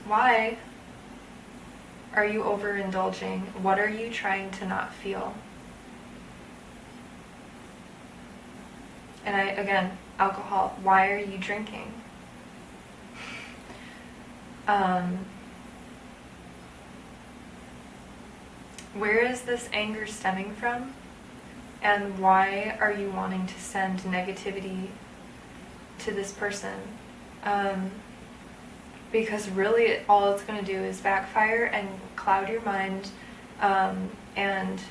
[SPEAKER 1] Why are you overindulging? What are you trying to not feel? And again, alcohol. Why are you drinking? Where is this anger stemming from? And why are you wanting to send negativity to this person? Because really all it's going to do is backfire and cloud your mind, and,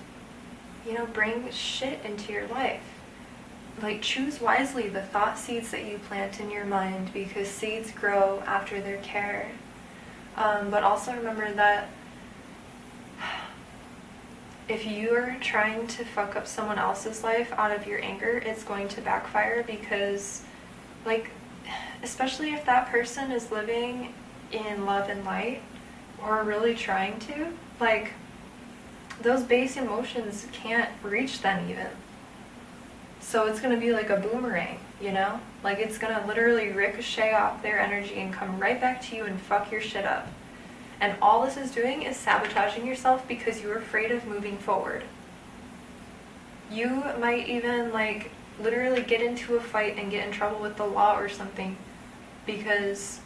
[SPEAKER 1] you know, bring shit into your life. Like, choose wisely the thought seeds that you plant in your mind, because seeds grow after their care. But also remember that if you're trying to fuck up someone else's life out of your anger, it's going to backfire, because, like, especially if that person is living in love and light, or really trying to, like, those base emotions can't reach them even. So it's going to be like a boomerang, you know? Like, it's going to literally ricochet off their energy and come right back to you and fuck your shit up. And all this is doing is sabotaging yourself because you're afraid of moving forward. You might even, like, literally get into a fight and get in trouble with the law or something because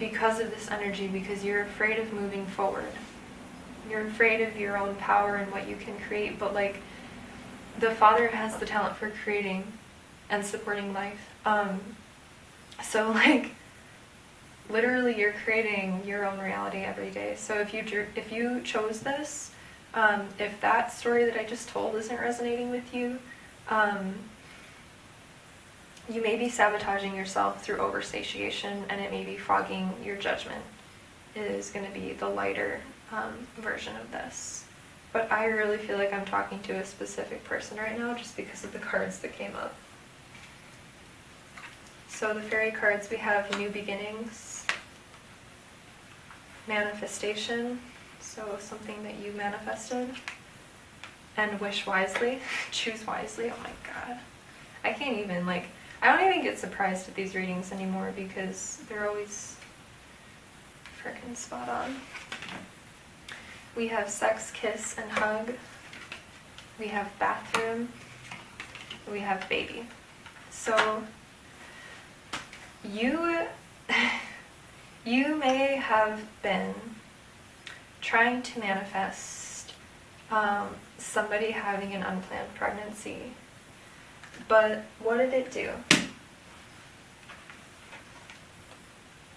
[SPEAKER 1] of this energy, because you're afraid of moving forward. You're afraid of your own power and what you can create, but, like, the Father has the talent for creating and supporting life. So, like, literally you're creating your own reality every day. So if you chose this, if that story that I just told isn't resonating with you, you may be sabotaging yourself through oversatiation, and it may be fogging your judgment. It is going to be the lighter version of this. But I really feel like I'm talking to a specific person right now just because of the cards that came up. So the fairy cards, we have New Beginnings, Manifestation, so something that you manifested, and Wish Wisely, Choose Wisely. Oh my god. I can't even, I don't even get surprised at these readings anymore because they're always frickin' spot on. We have Sex, Kiss, and Hug. We have Bathroom. We have Baby. So you may have been trying to manifest somebody having an unplanned pregnancy, but what did it do?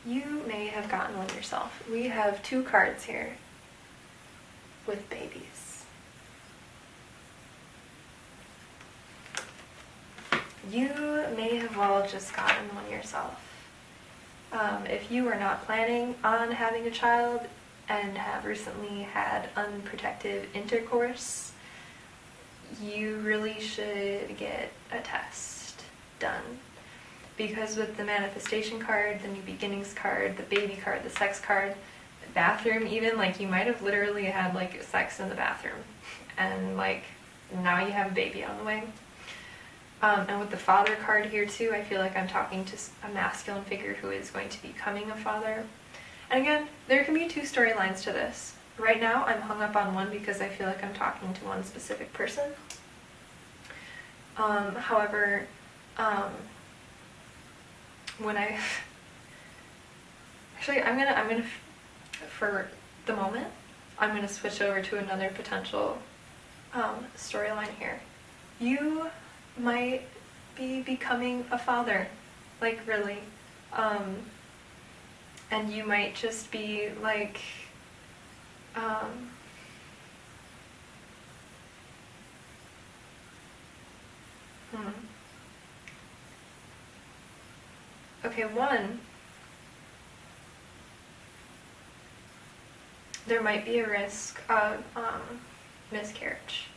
[SPEAKER 1] You may have gotten one yourself. We have 2 cards here with babies. You may have well just gotten one yourself. If you are not planning on having a child and have recently had unprotected intercourse, you really should get a test done. Because with the manifestation card, the New Beginnings card, the baby card, the sex card, the bathroom even, you might have literally had sex in the bathroom and now you have a baby on the way. And with the father card here too, I feel like I'm talking to a masculine figure who is going to be becoming a father. And again, there can be 2 storylines to this. Right now, I'm hung up on one because I feel like I'm talking to one specific person. However, when I'm gonna, for the moment, I'm gonna switch over to another potential storyline here. You might be becoming a father, really, and you might just be okay, one, there might be a risk of miscarriage.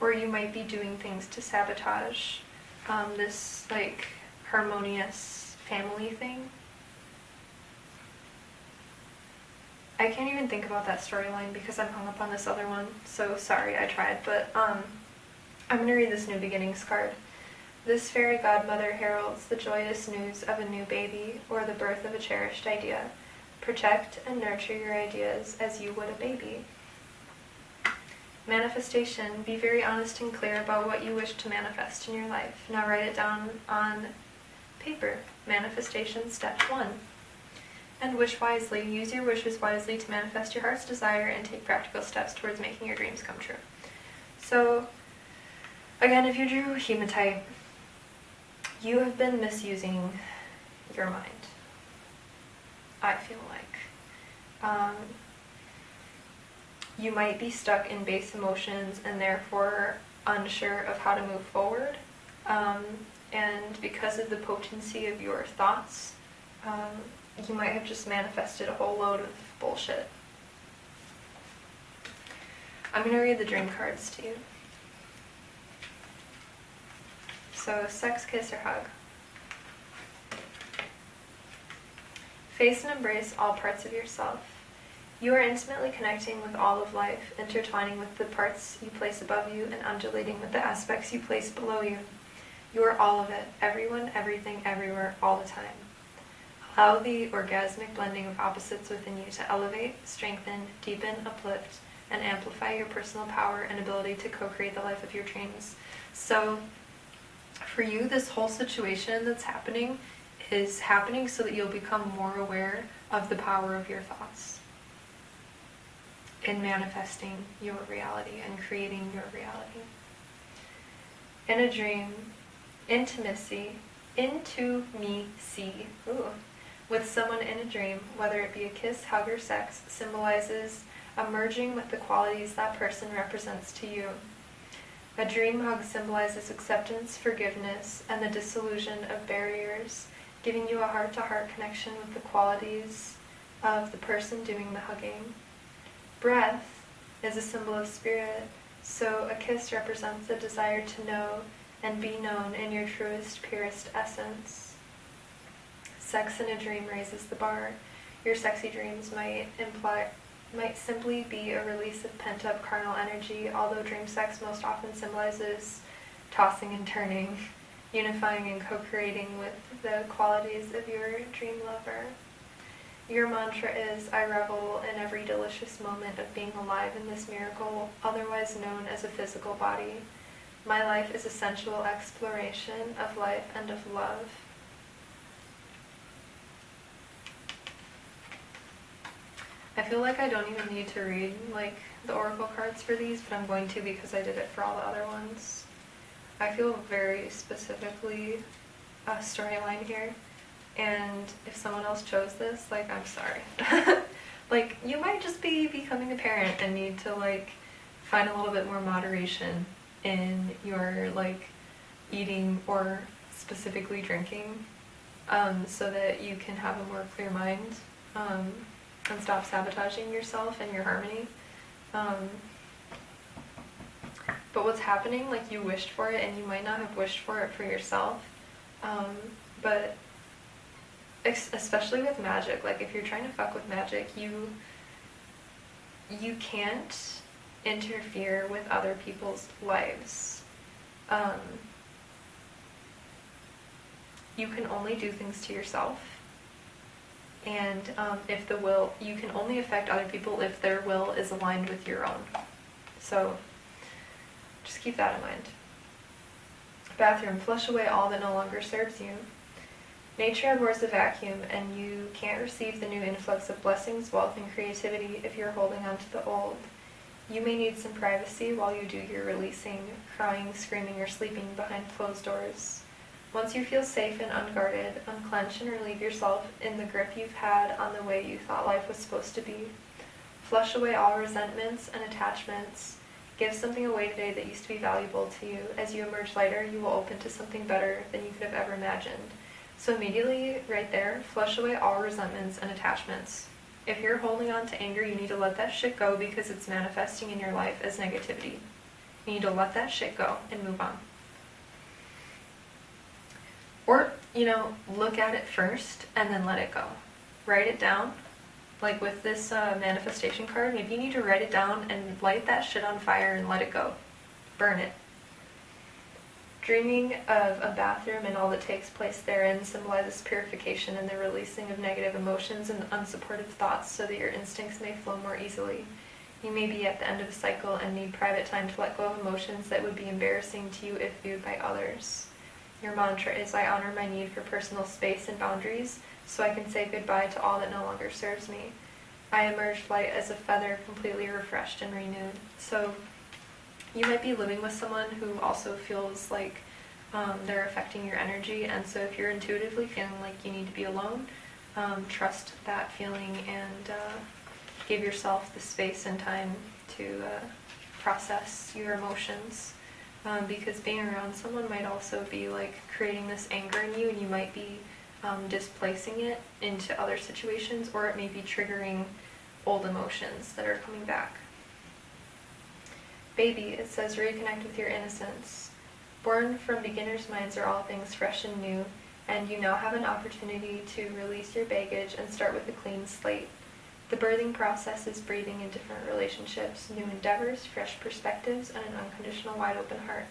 [SPEAKER 1] Or you might be doing things to sabotage this harmonious family thing. I can't even think about that storyline because I'm hung up on this other one, so sorry, I tried, but I'm going to read this New Beginnings card. This fairy godmother heralds the joyous news of a new baby or the birth of a cherished idea. Protect and nurture your ideas as you would a baby. Manifestation. Be very honest and clear about what you wish to manifest in your life. Now write it down on paper. Manifestation step 1. And wish wisely. Use your wishes wisely to manifest your heart's desire and take practical steps towards making your dreams come true. So, again, if you drew Hematite, you have been misusing your mind, I feel like. You might be stuck in base emotions and therefore unsure of how to move forward. And because of the potency of your thoughts, you might have just manifested a whole load of bullshit. I'm going to read the dream cards to you. So, sex, kiss, or hug. Face and embrace all parts of yourself. You are intimately connecting with all of life, intertwining with the parts you place above you and undulating with the aspects you place below you. You are all of it, everyone, everything, everywhere, all the time. Allow the orgasmic blending of opposites within you to elevate, strengthen, deepen, uplift, and amplify your personal power and ability to co-create the life of your dreams. So, for you, this whole situation that's happening is happening so that you'll become more aware of the power of your thoughts in manifesting your reality and creating your reality. In a dream, intimacy, with someone in a dream, whether it be a kiss, hug, or sex, symbolizes a merging with the qualities that person represents to you. A dream hug symbolizes acceptance, forgiveness, and the dissolution of barriers, giving you a heart-to-heart connection with the qualities of the person doing the hugging. Breath is a symbol of spirit, so a kiss represents the desire to know and be known in your truest, purest essence. Sex in a dream raises the bar. Your sexy dreams might simply be a release of pent-up carnal energy, although dream sex most often symbolizes tossing and turning, unifying and co-creating with the qualities of your dream lover. Your mantra is, I revel in every delicious moment of being alive in this miracle, otherwise known as a physical body. My life is a sensual exploration of life and of love. I feel like I don't even need to read the oracle cards for these, but I'm going to because I did it for all the other ones. I feel very specifically a storyline here, and if someone else chose this, I'm sorry. You might just be becoming a parent and need to find a little bit more moderation in your eating or specifically drinking, so that you can have a more clear mind, and stop sabotaging yourself and your harmony. But what's happening, you wished for it, and you might not have wished for it for yourself, but especially with magic, if you're trying to fuck with magic, you can't interfere with other people's lives. You can only do things to yourself, and you can only affect other people if their will is aligned with your own. So just keep that in mind. Bathroom, flush away all that no longer serves you. Nature abhors a vacuum, and you can't receive the new influx of blessings, wealth, and creativity if you're holding on to the old. You may need some privacy while you do your releasing, crying, screaming, or sleeping behind closed doors. Once you feel safe and unguarded, unclench and relieve yourself in the grip you've had on the way you thought life was supposed to be. Flush away all resentments and attachments. Give something away today that used to be valuable to you. As you emerge lighter, you will open to something better than you could have ever imagined. So immediately, right there, flush away all resentments and attachments. If you're holding on to anger, you need to let that shit go because it's manifesting in your life as negativity. You need to let that shit go and move on. Or, look at it first and then let it go. Write it down. With this manifestation card, maybe you need to write it down and light that shit on fire and let it go. Burn it. Dreaming of a bathroom and all that takes place therein symbolizes purification and the releasing of negative emotions and unsupportive thoughts so that your instincts may flow more easily. You may be at the end of a cycle and need private time to let go of emotions that would be embarrassing to you if viewed by others. Your mantra is, I honor my need for personal space and boundaries so I can say goodbye to all that no longer serves me. I emerged light as a feather, completely refreshed and renewed. So you might be living with someone who also feels like they're affecting your energy, and so if you're intuitively feeling like you need to be alone, trust that feeling and give yourself the space and time to process your emotions, because being around someone might also be creating this anger in you, and you might be displacing it into other situations, or it may be triggering old emotions that are coming back. Baby, it says, reconnect with your innocence. Born from beginners' minds are all things fresh and new, and you now have an opportunity to release your baggage and start with a clean slate. The birthing process is breathing in different relationships, new endeavors, fresh perspectives, and an unconditional wide open heart.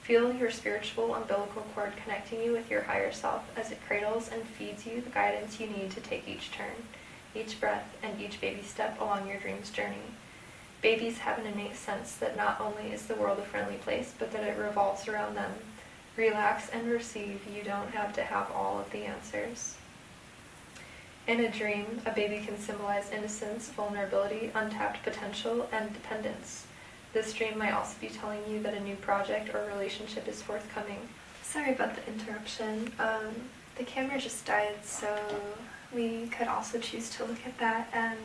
[SPEAKER 1] Feel your spiritual umbilical cord connecting you with your higher self as it cradles and feeds you the guidance you need to take each turn, each breath, and each baby step along your dream's journey. Babies have an innate sense that not only is the world a friendly place, but that it revolves around them. Relax and receive. You don't have to have all of the answers. In a dream, a baby can symbolize innocence, vulnerability, untapped potential, and dependence. This dream might also be telling you that a new project or relationship is forthcoming. Sorry about the interruption. The camera just died, so we could also choose to look at that and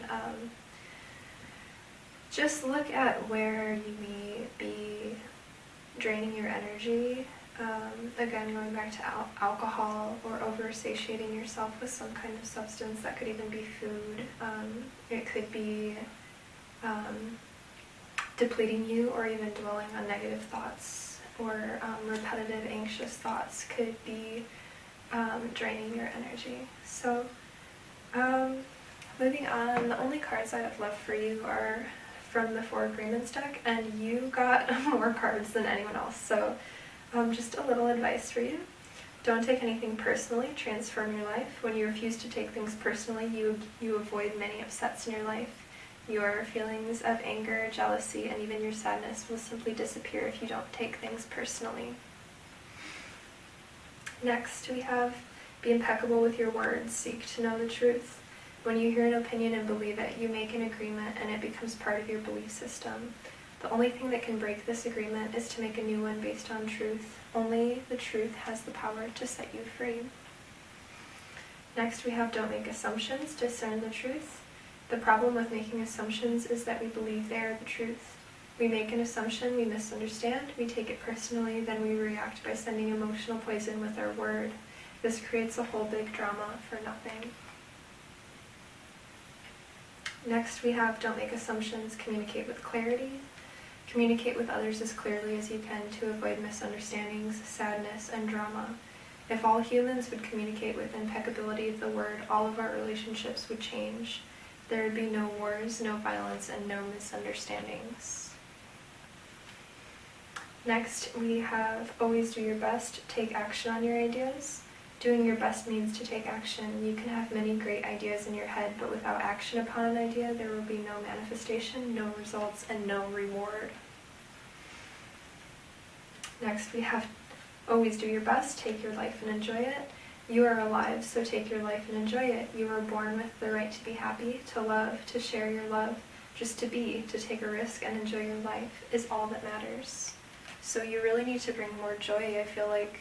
[SPEAKER 1] just look at where you may be draining your energy. Again, going back to alcohol or over-satiating yourself with some kind of substance. That could even be food. It could be depleting you, or even dwelling on negative thoughts, or repetitive anxious thoughts could be draining your energy. So moving on, the only cards I have left for you are from the Four Agreements deck, and you got more cards than anyone else. So just a little advice for you. Don't take anything personally. Transform your life. When you refuse to take things personally, you avoid many upsets in your life. Your feelings of anger, jealousy, and even your sadness will simply disappear if you don't take things personally. Next, we have be impeccable with your words. Seek to know the truth. When you hear an opinion and believe it, you make an agreement and it becomes part of your belief system. The only thing that can break this agreement is to make a new one based on truth. Only the truth has the power to set you free. Next, we have don't make assumptions. Discern the truth. The problem with making assumptions is that we believe they are the truth. We make an assumption, we misunderstand, we take it personally, then we react by sending emotional poison with our word. This creates a whole big drama for nothing. Next, we have don't make assumptions, communicate with clarity. Communicate with others as clearly as you can to avoid misunderstandings, sadness, and drama. If all humans would communicate with impeccability of the word, all of our relationships would change. There would be no wars, no violence, and no misunderstandings. Next, we have always do your best, take action on your ideas. Doing your best means to take action. You can have many great ideas in your head, but without action upon an idea, there will be no manifestation, no results, and no reward. Next, we have always do your best, take your life and enjoy it. You are alive, so take your life and enjoy it. You were born with the right to be happy, to love, to share your love, just to be, to take a risk and enjoy your life is all that matters. So you really need to bring more joy. I feel like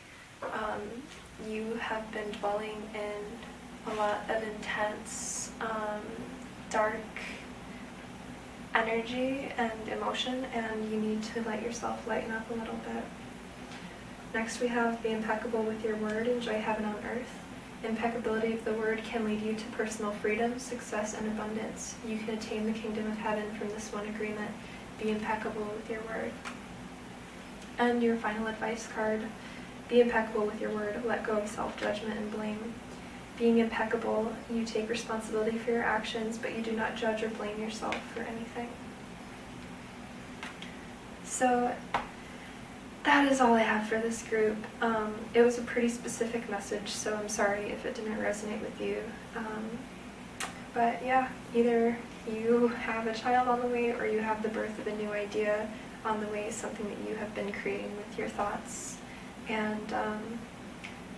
[SPEAKER 1] you have been dwelling in a lot of intense, dark energy and emotion, and you need to let yourself lighten up a little bit. Next, we have be impeccable with your word, enjoy heaven on earth. Impeccability of the word can lead you to personal freedom, success, and abundance. You can attain the kingdom of heaven from this one agreement. Be impeccable with your word. And your final advice card, be impeccable with your word, let go of self-judgment and blame. Being impeccable, you take responsibility for your actions, but you do not judge or blame yourself for anything. So that is all I have for this group. It was a pretty specific message, so I'm sorry if it didn't resonate with you. But yeah, either you have a child on the way or you have the birth of a new idea on the way, something that you have been creating with your thoughts. And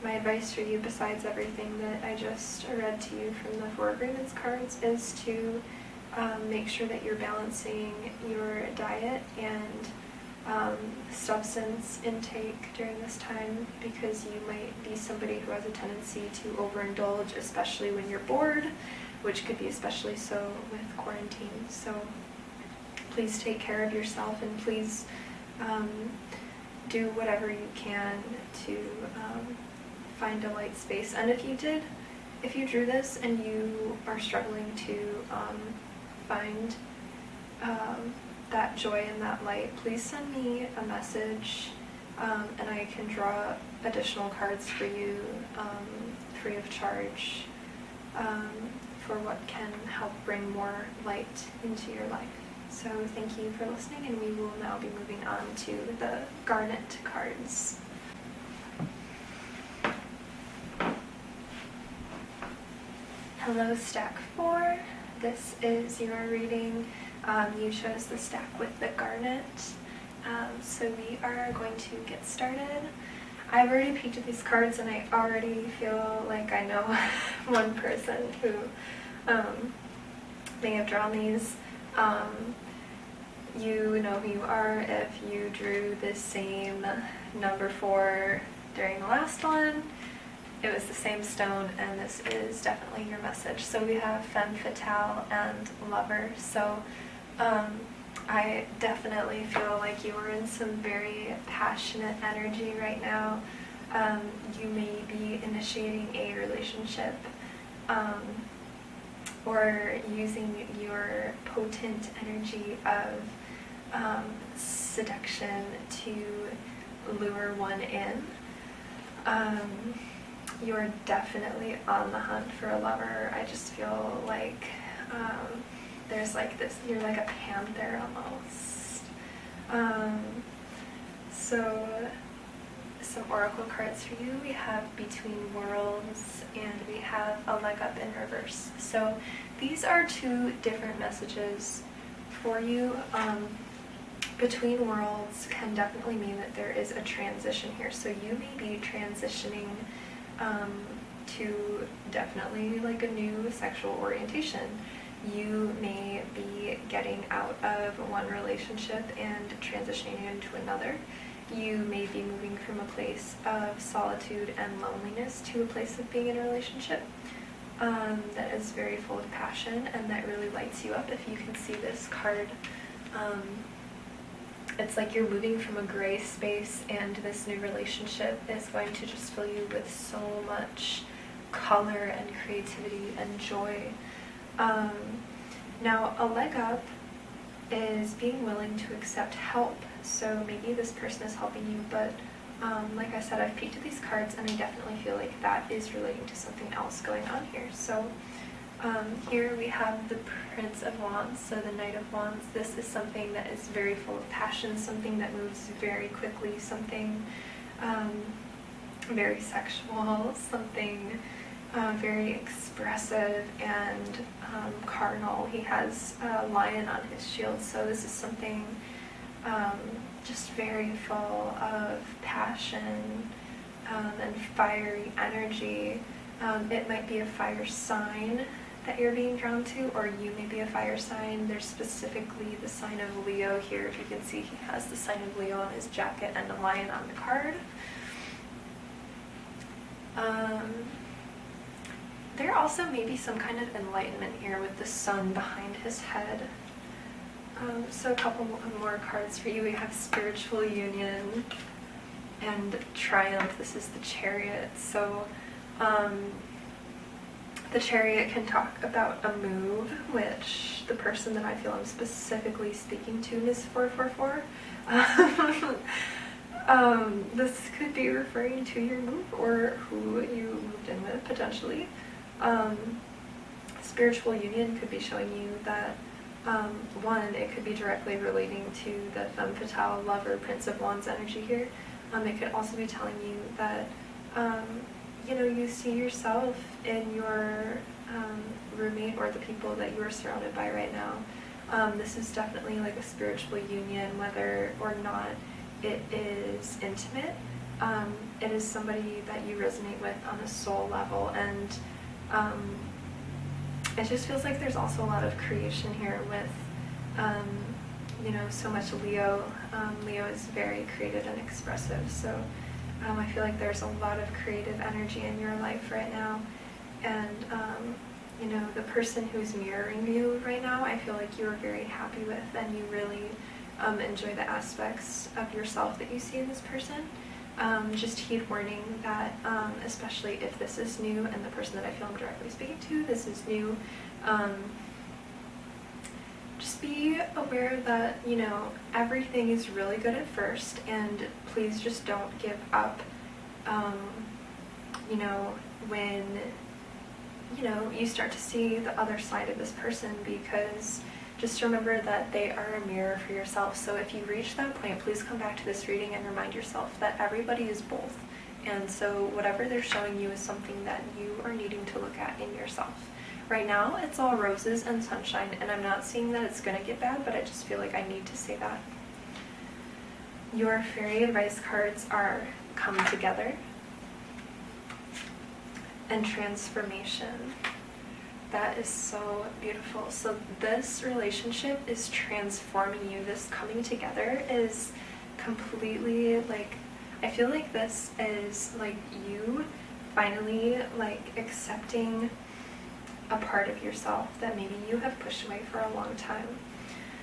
[SPEAKER 1] my advice for you, besides everything that I just read to you from the Four Agreements cards, is to make sure that you're balancing your diet and substance intake during this time, because you might be somebody who has a tendency to overindulge, especially when you're bored, which could be especially so with quarantine. So please take care of yourself, and please do whatever you can to find a light space. And if you drew this and you are struggling to find that joy and that light, please send me a message, and I can draw additional cards for you free of charge for what can help bring more light into your life. So thank you for listening, and we will now be moving on to the Garnet cards. Hello, stack 4. This is your reading. You chose the stack with the Garnet. So we are going to get started. I've already peeked at these cards, and I already feel like I know one person who may have drawn these. You know who you are if you drew the same number 4 during the last one. it was the same stone, and this is definitely your message. So we have femme fatale and lover. So I definitely feel like you are in some very passionate energy right now. You may be initiating a relationship, or using your potent energy of seduction to lure one in. You're definitely on the hunt for a lover. I just feel like there's like this, you're like a panther almost. So some oracle cards for you. We have Between Worlds, and we have a leg up in reverse. So these are two different messages for you. Between Worlds can definitely mean that there is a transition here. So you may be transitioning to definitely like a new sexual orientation. You may be getting out of one relationship and transitioning into another. You may be moving from a place of solitude and loneliness to a place of being in a relationship that is very full of passion and that really lights you up. If you can see this card, it's like you're moving from a gray space, and this new relationship is going to just fill you with so much color and creativity and joy. Now, a leg up is being willing to accept help. So maybe this person is helping you, but like I said, I've peeked at these cards, and I definitely feel like that is relating to something else going on here. So here we have the Prince of Wands, so the Knight of Wands. This is something that is very full of passion, something that moves very quickly, something very sexual, something very expressive and carnal. He has a lion on his shield, so this is something just very full of passion and fiery energy. It might be a fire sign that you're being drawn to, or you may be a fire sign. There's specifically the sign of Leo here. If you can see, he has the sign of Leo on his jacket and a lion on the card. There also may be some kind of enlightenment here with the sun behind his head. So a couple more cards for you. We have Spiritual Union and Triumph. This is the Chariot. So the Chariot can talk about a move, which the person that I feel I'm specifically speaking to, Myss 444. This could be referring to your move or who you moved in with, potentially. Spiritual Union could be showing you that, one, it could be directly relating to the femme fatale, lover, Prince of Wands energy here. It could also be telling you that, you see yourself in your roommate or the people that you are surrounded by right now. This is definitely like a spiritual union, whether or not it is intimate. It is somebody that you resonate with on a soul level, and it just feels like there's also a lot of creation here with, so much Leo. Leo is very creative and expressive, so I feel like there's a lot of creative energy in your life right now, and the person who's mirroring you right now, I feel like you are very happy with, and you really enjoy the aspects of yourself that you see in this person. Just heed warning that, especially if this is new and the person that I feel I'm directly speaking to, this is new, just be aware that, everything is really good at first, and please just don't give up, when, you start to see the other side of this person, because just remember that they are a mirror for yourself. So if you reach that point, please come back to this reading and remind yourself that everybody is both. And so whatever they're showing you is something that you are needing to look at in yourself. Right now, it's all roses and sunshine, and I'm not seeing that it's going to get bad, but I just feel like I need to say that. Your fairy advice cards are Come Together and Transformation. That is so beautiful. So this relationship is transforming you. This coming together is completely I feel like this is like you finally like accepting a part of yourself that maybe you have pushed away for a long time.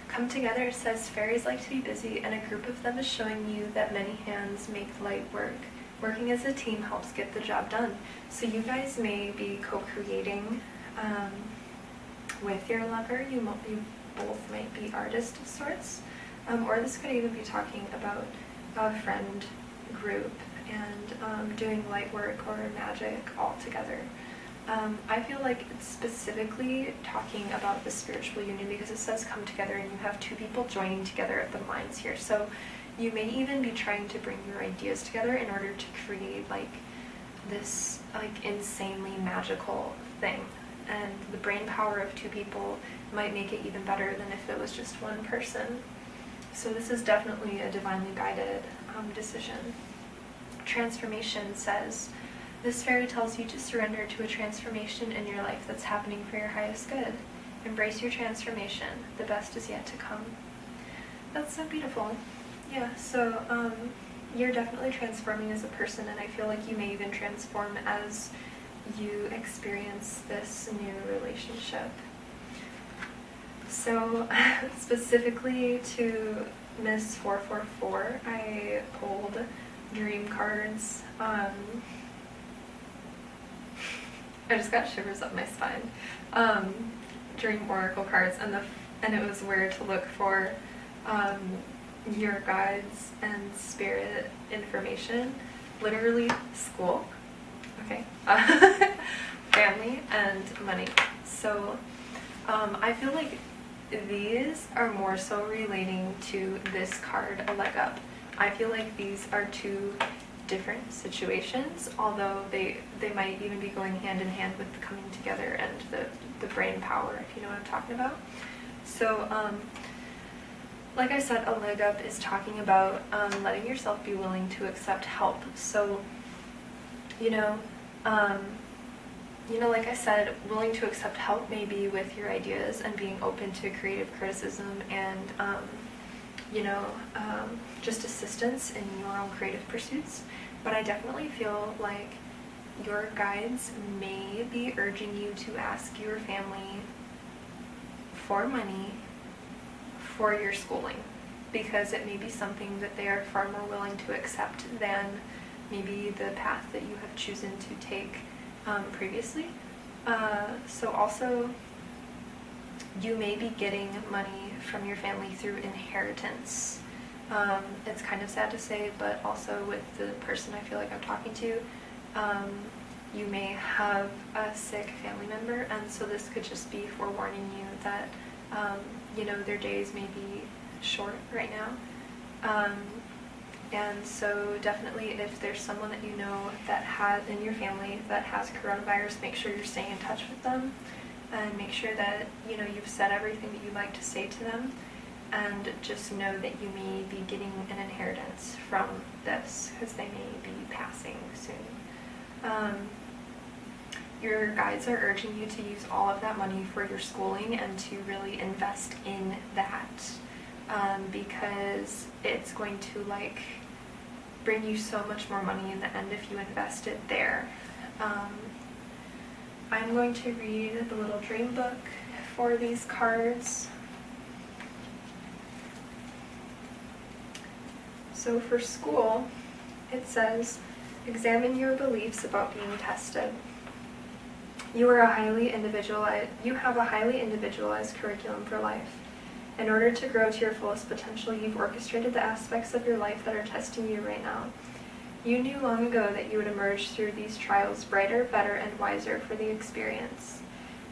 [SPEAKER 1] Come together says fairies like to be busy, and a group of them is showing you that many hands make light work. Working as a team helps get the job done. So you guys may be co-creating with your lover. You both might be artists of sorts, or this could even be talking about a friend group and doing light work or magic all together. I feel like it's specifically talking about the spiritual union because it says come together, and you have two people joining together at the minds here. So you may even be trying to bring your ideas together in order to create like this like insanely magical thing. And the brain power of two people might make it even better than if it was just one person. So this is definitely a divinely guided decision. Transformation says, this fairy tells you to surrender to a transformation in your life that's happening for your highest good. Embrace your transformation. The best is yet to come. That's so beautiful. Yeah, so you're definitely transforming as a person, and I feel like you may even transform as you experience this new relationship. So specifically to Myss 444, I pulled dream cards. I just got shivers up my spine. Dream oracle cards, and it was where to look for your guides and spirit information. Literally school, okay, family, and money. So I feel like these are more so relating to this card, a leg up. I feel like these are two different situations, although they might even be going hand in hand with the coming together and the brain power, if you know what I'm talking about. So like I said, a leg up is talking about letting yourself be willing to accept help. So like I said, willing to accept help maybe with your ideas and being open to creative criticism and just assistance in your own creative pursuits. But I definitely feel like your guides may be urging you to ask your family for money for your schooling, because it may be something that they are far more willing to accept than maybe the path that you have chosen to take previously. So also, you may be getting money from your family through inheritance. It's kind of sad to say, but also with the person I feel like I'm talking to, you may have a sick family member, and so this could just be forewarning you that their days may be short right now. And so definitely if there's someone that you know that has in your family that has coronavirus, make sure you're staying in touch with them, and make sure that you've said everything that you'd like to say to them, and just know that you may be getting an inheritance from this because they may be passing soon. Your guides are urging you to use all of that money for your schooling and to really invest in that, because it's going to bring you so much more money in the end if you invest it there. I'm going to read the little dream book for these cards. So for school, it says, examine your beliefs about being tested. You have a highly individualized curriculum for life. In order to grow to your fullest potential, you've orchestrated the aspects of your life that are testing you right now. You knew long ago that you would emerge through these trials brighter, better, and wiser for the experience.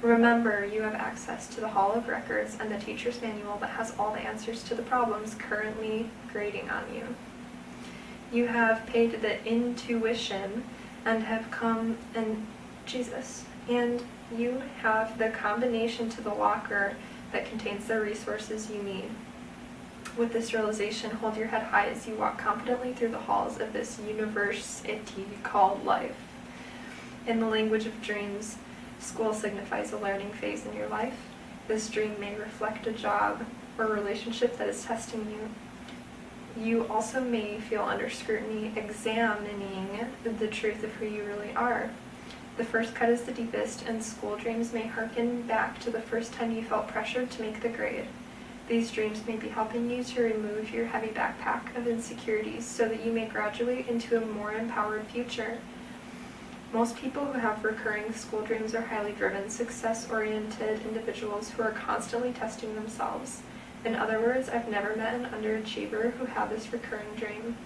[SPEAKER 1] Remember, you have access to the Hall of Records and the teacher's manual that has all the answers to the problems currently grading on you. You have paid the intuition and have come and you have the combination to the locker that contains the resources you need. With this realization, hold your head high as you walk confidently through the halls of this university called life. In the language of dreams, school signifies a learning phase in your life. This dream may reflect a job or relationship that is testing you. You also may feel under scrutiny examining the truth of who you really are. The first cut is the deepest, and school dreams may harken back to the first time you felt pressured to make the grade. These dreams may be helping you to remove your heavy backpack of insecurities so that you may graduate into a more empowered future. Most people who have recurring school dreams are highly driven, success-oriented individuals who are constantly testing themselves. In other words, I've never met an underachiever who had this recurring dream.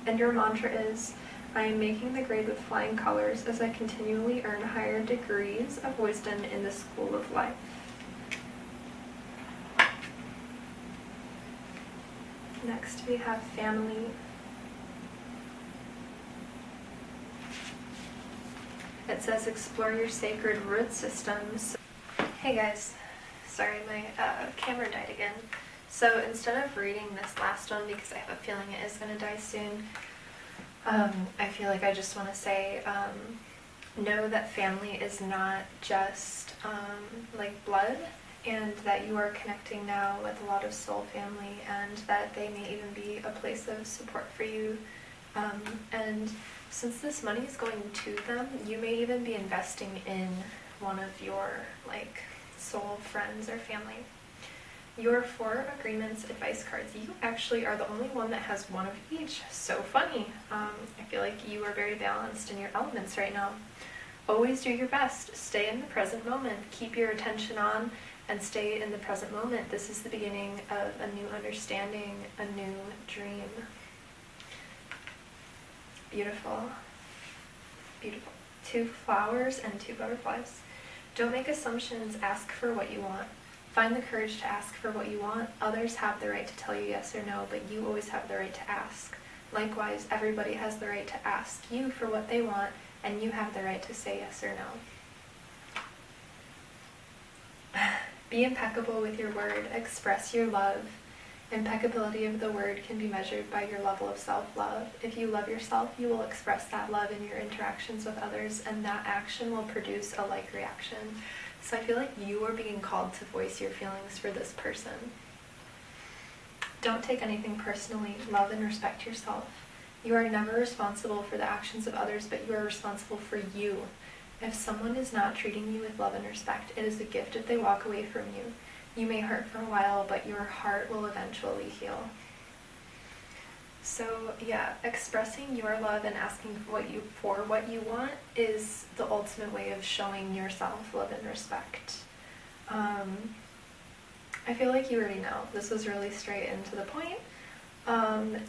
[SPEAKER 1] And your mantra is, I am making the grade with flying colors as I continually earn higher degrees of wisdom in the school of life. Next we have family. It says explore your sacred root systems. Hey guys, sorry my camera died again. So instead of reading this last one because I have a feeling it is going to die soon, I feel like I just want to say, know that family is not just like blood, and that you are connecting now with a lot of soul family, and that they may even be a place of support for you. And since this money is going to them, you may even be investing in one of your like soul friends or family. Your 4 agreements advice cards, you actually are the only one that has one of each. So funny. I feel like you are very balanced in your elements right now. Always do your best. Stay in the present moment. Keep your attention on and stay in the present moment. This is the beginning of a new understanding, a new dream. Beautiful. Beautiful. 2 flowers and 2 butterflies. Don't make assumptions. Ask for what you want. Find the courage to ask for what you want. Others have the right to tell you yes or no, but you always have the right to ask. Likewise, everybody has the right to ask you for what they want, and you have the right to say yes or no. Be impeccable with your word. Express your love. Impeccability of the word can be measured by your level of self-love. If you love yourself, you will express that love in your interactions with others, and that action will produce a like reaction. So I feel like you are being called to voice your feelings for this person. Don't take anything personally. Love and respect yourself. You are never responsible for the actions of others, but you are responsible for you. If someone is not treating you with love and respect, it is a gift if they walk away from you. You may hurt for a while, but your heart will eventually heal. So yeah, expressing your love and asking for what you want is the ultimate way of showing yourself love and respect. I feel like you already know. This was really straight and to the point.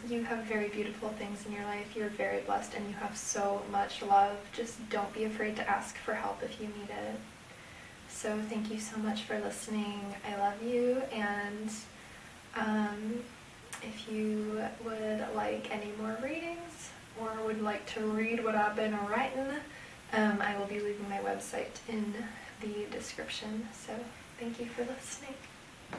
[SPEAKER 1] You have very beautiful things in your life. You're very blessed and you have so much love. Just don't be afraid to ask for help if you need it. So thank you so much for listening. I love you, and if you would like any more readings or would like to read what I've been writing, I will be leaving my website in the description. So thank you for listening.